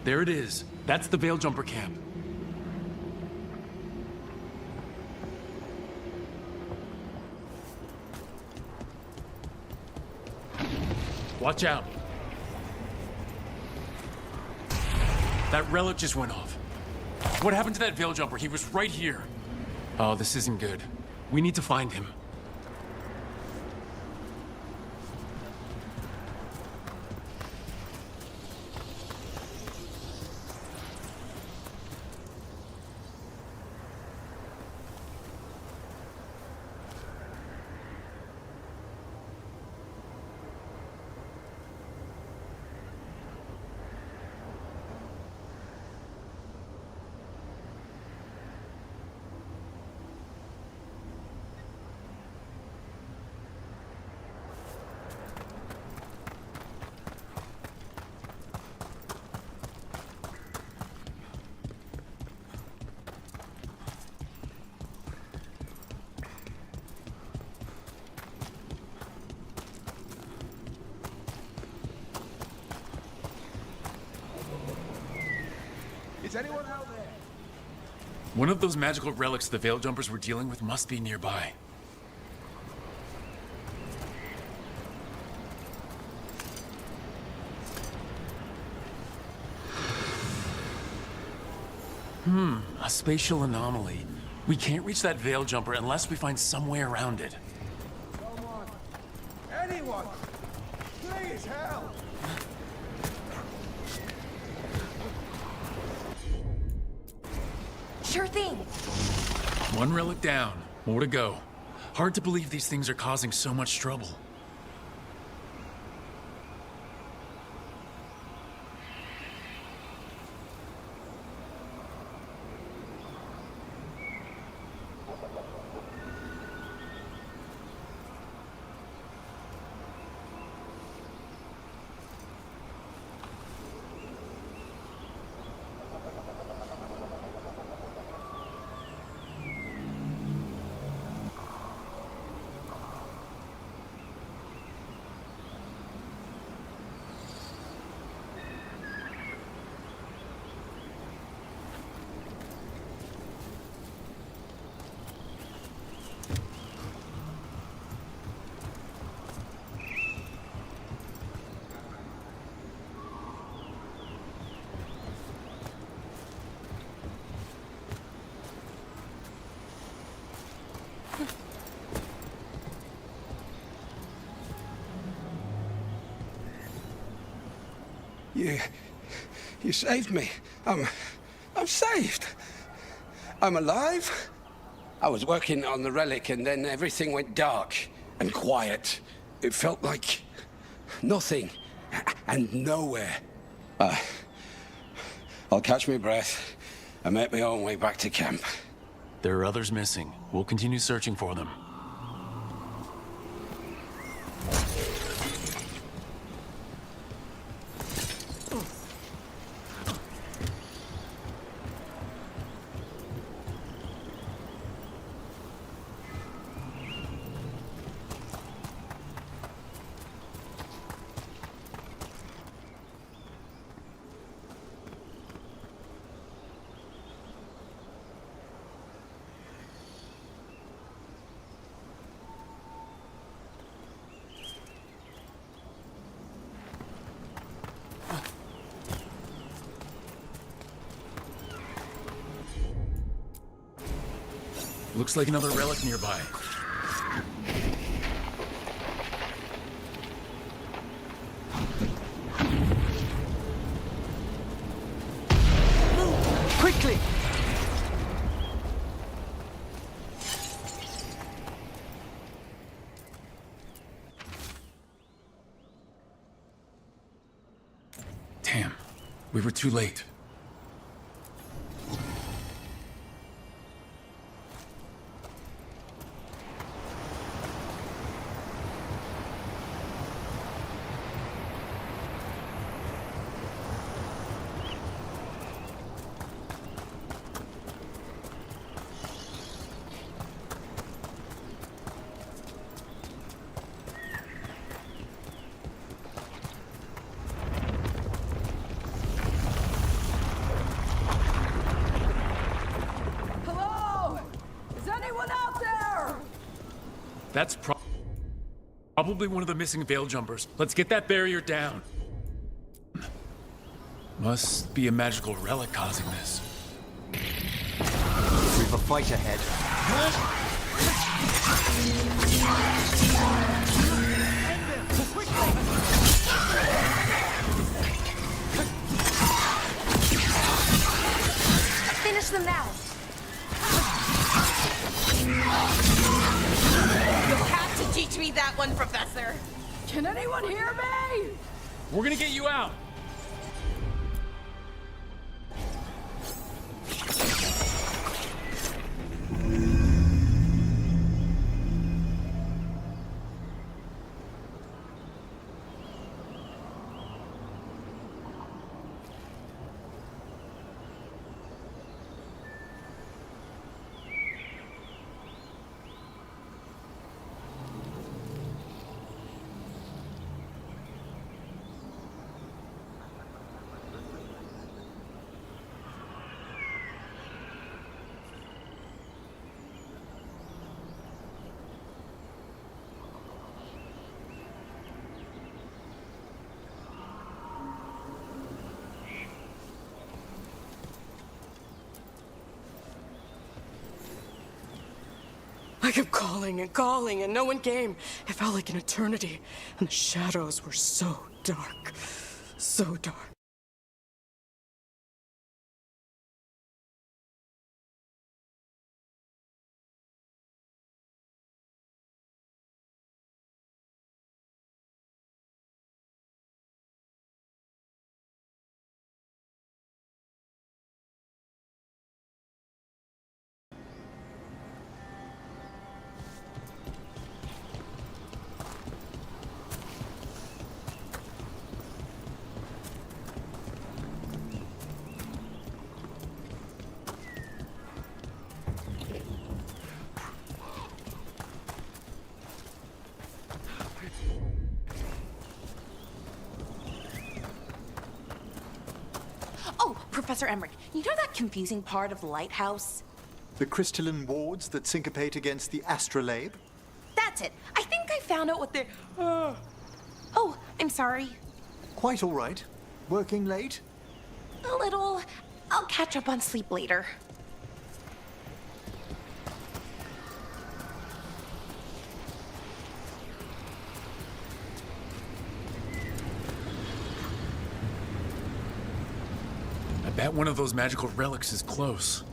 There it is. That's the Veil Jumper camp. Watch out. That relic just went off. What happened to that Veil Jumper? He was right here. Oh, this isn't good. We need to find him.
Is anyone out there?
One of those magical relics the Veil Jumpers were dealing with must be nearby. A spatial anomaly. We can't reach that Veil Jumper unless we find some way around it.
Someone! Anyone! Please help!
Sure thing.
One relic down, more to go. Hard to believe these things are causing so much trouble.
You saved me. I'm saved. I'm alive. I was working on the relic and then everything went dark and quiet. It felt like nothing and nowhere. I'll catch my breath and make my own way back to camp.
There are others missing. We'll continue searching for them. Looks like another relic nearby.
Move! Quickly!
Damn, we were too late. That's probably one of the missing veil jumpers. Let's get that barrier down. Must be a magical relic causing this.
We've a fight ahead.
Finish them now. You'll have to teach me that one, Professor.
Can anyone hear me?
We're gonna get you out.
I kept calling and calling, and no one came. It felt like an eternity, and the shadows were so dark. So dark.
Oh, Professor Emmerich, you know that confusing part of the lighthouse?
The crystalline wards that syncopate against the astrolabe?
That's it. I think I found out what they're... Oh, I'm sorry.
Quite all right. Working late?
A little. I'll catch up on sleep later.
bet one of those magical relics is close.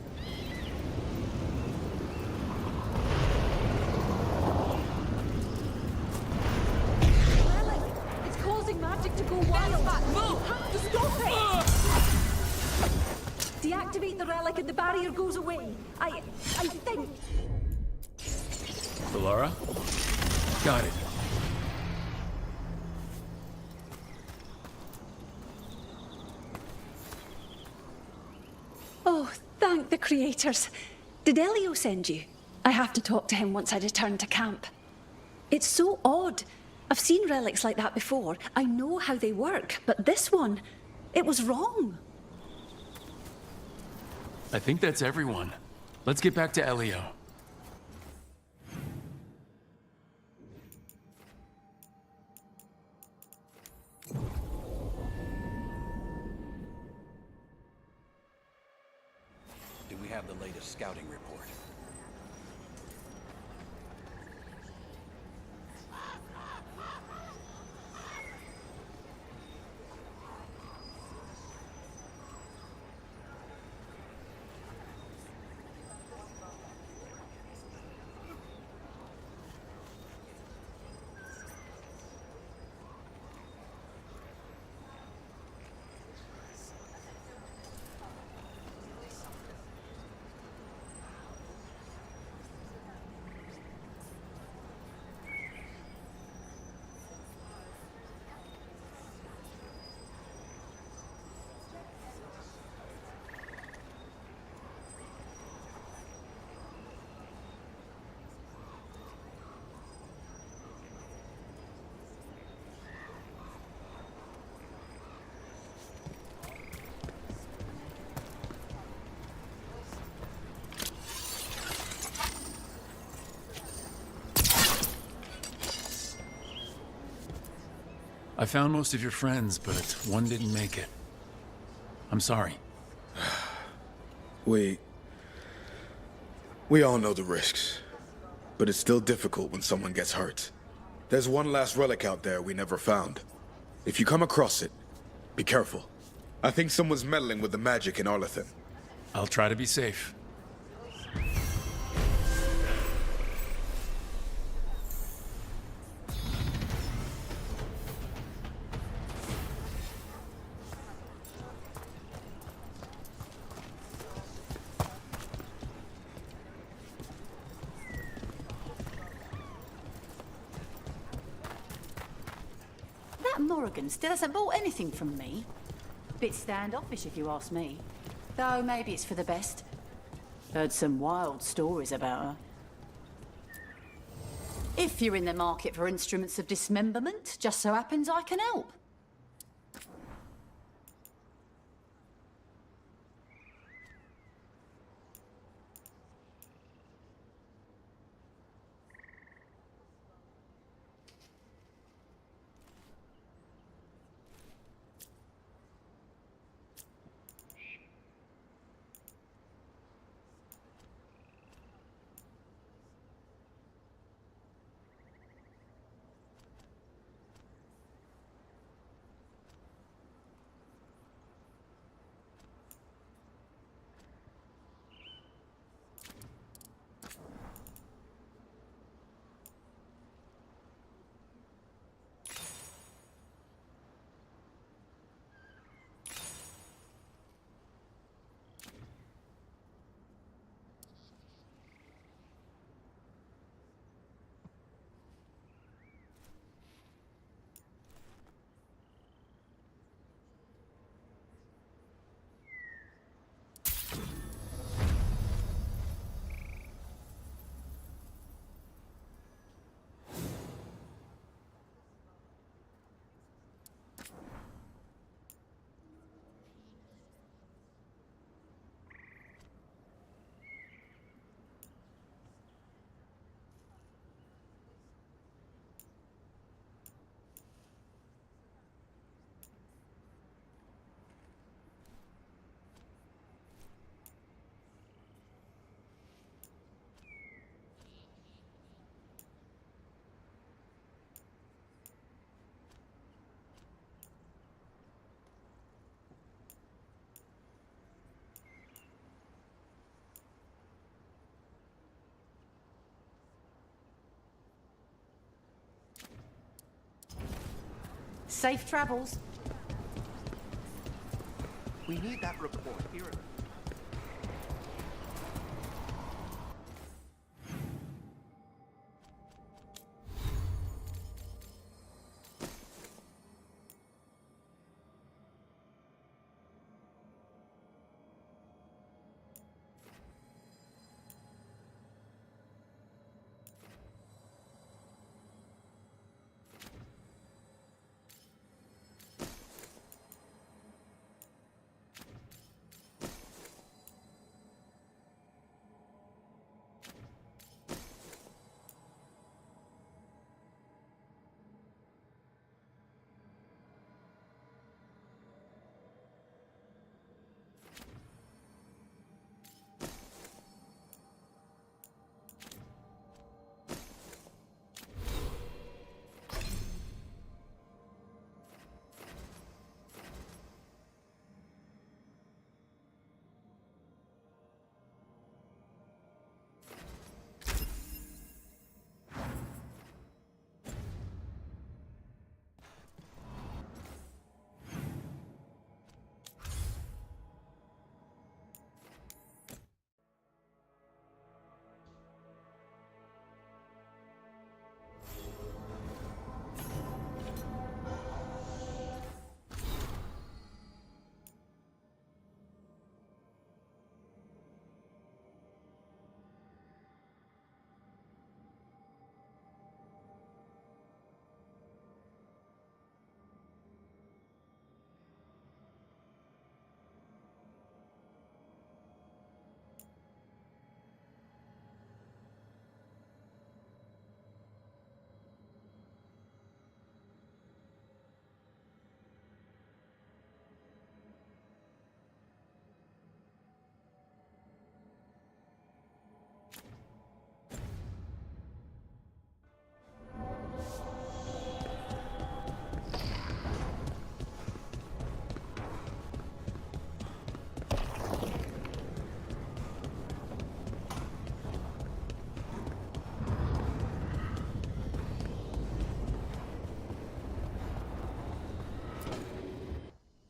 It's causing magic to go wild. You have to stop it! Deactivate the relic and the barrier goes away. I think.
Laura? Got it.
Oh, thank the creators. Did Elio send you? I have to talk to him once I return to camp. It's so odd. I've seen relics like that before. I know how they work, but this one, it was wrong.
I think that's everyone. Let's get back to Elio.
Do we have the latest scouting report?
I found most of your friends, but one didn't make it. I'm sorry.
We all know the risks, but it's still difficult when someone gets hurt. There's one last relic out there we never found. If you come across it, be careful. I think someone's meddling with the magic in Arlethan.
I'll try to be safe.
That Morrigan still hasn't bought anything from me. Bit standoffish if you ask me. Though maybe it's for the best. Heard some wild stories about her. If you're in the market for instruments of dismemberment, just so happens I can help. Safe travels.
We need that report here.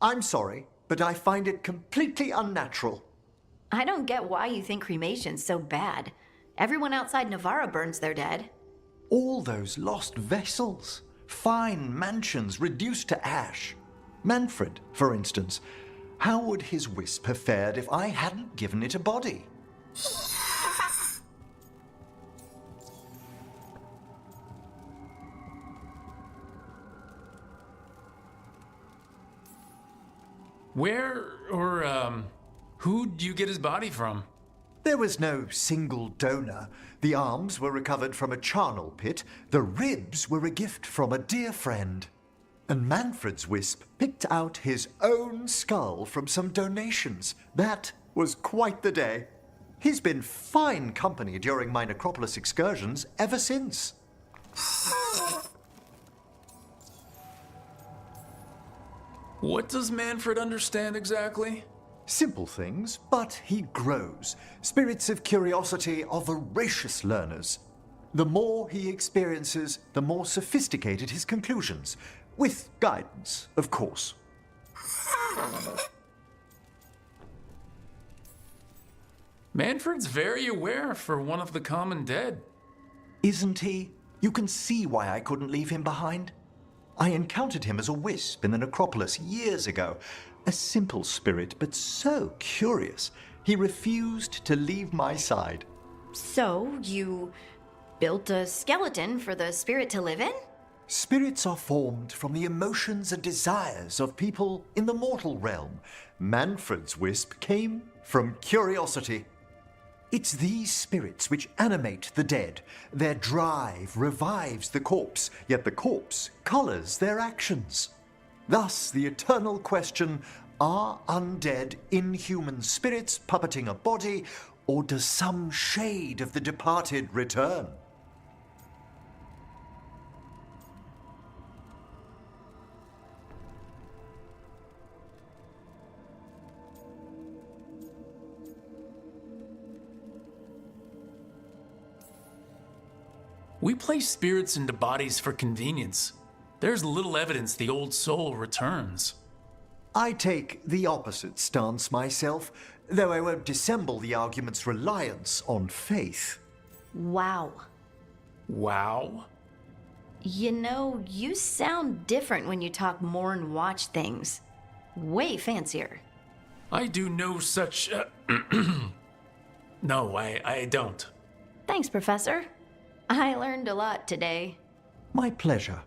I'm sorry, but I find it completely unnatural.
I don't get why you think cremation's so bad. Everyone outside Navarra burns their dead.
All those lost vessels, fine mansions reduced to ash. Manfred, for instance, how would his wisp have fared if I hadn't given it a body?
Who'd you get his body from?
There was no single donor. The arms were recovered from a charnel pit. The ribs were a gift from a dear friend. And Manfred's wisp picked out his own skull from some donations. That was quite the day. He's been fine company during my necropolis excursions ever since.
What does Manfred understand exactly?
Simple things, but he grows. Spirits of curiosity are voracious learners. The more he experiences, the more sophisticated his conclusions. With guidance, of course.
Manfred's very aware for one of the common dead.
Isn't he? You can see why I couldn't leave him behind. I encountered him as a wisp in the necropolis years ago. A simple spirit, but so curious. He refused to leave my side.
So, you built a skeleton for the spirit to live in?
Spirits are formed from the emotions and desires of people in the mortal realm. Manfred's wisp came from curiosity. It's these spirits which animate the dead. Their drive revives the corpse, yet the corpse colors their actions. Thus, the eternal question, are undead inhuman spirits puppeting a body, or does some shade of the departed return?
We place spirits into bodies for convenience. There's little evidence the old soul returns.
I take the opposite stance myself, though I won't dissemble the argument's reliance on faith.
Wow.
Wow?
You know, you sound different when you talk more and watch things. Way fancier.
I do no such... No, I don't.
Thanks, Professor. I learned a lot today.
My pleasure.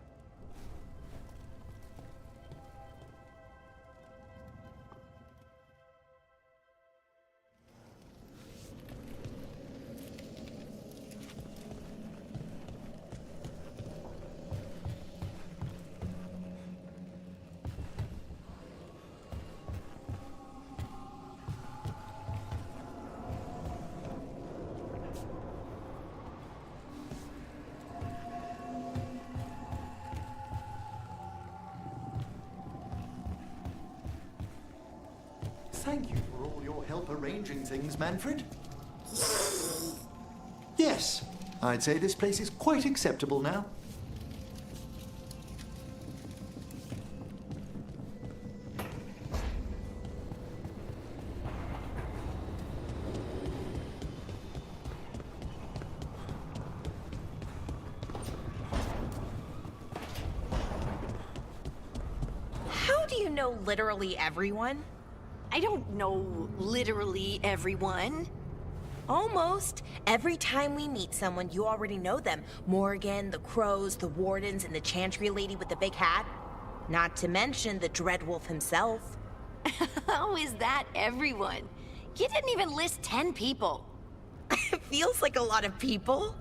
Thank you for all your help arranging things, Manfred. Yes, I'd say this place is quite acceptable now.
How do you know literally everyone?
I don't know literally everyone.
Almost. Every time we meet someone, you already know them. Morgan, the Crows, the Wardens, and the Chantry lady with the big hat. Not to mention the Dreadwolf himself.
How is that everyone? You didn't even list 10 people.
It feels like a lot of people.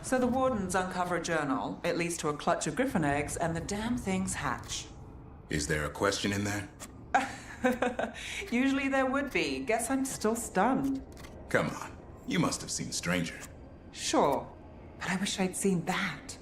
So the Wardens uncover a journal, it leads to a clutch of griffin eggs, and the damn things hatch.
Is there a question in there?
Usually there would be. Guess I'm still stunned.
Come on. You must have seen Stranger.
Sure, but I wish I'd seen that.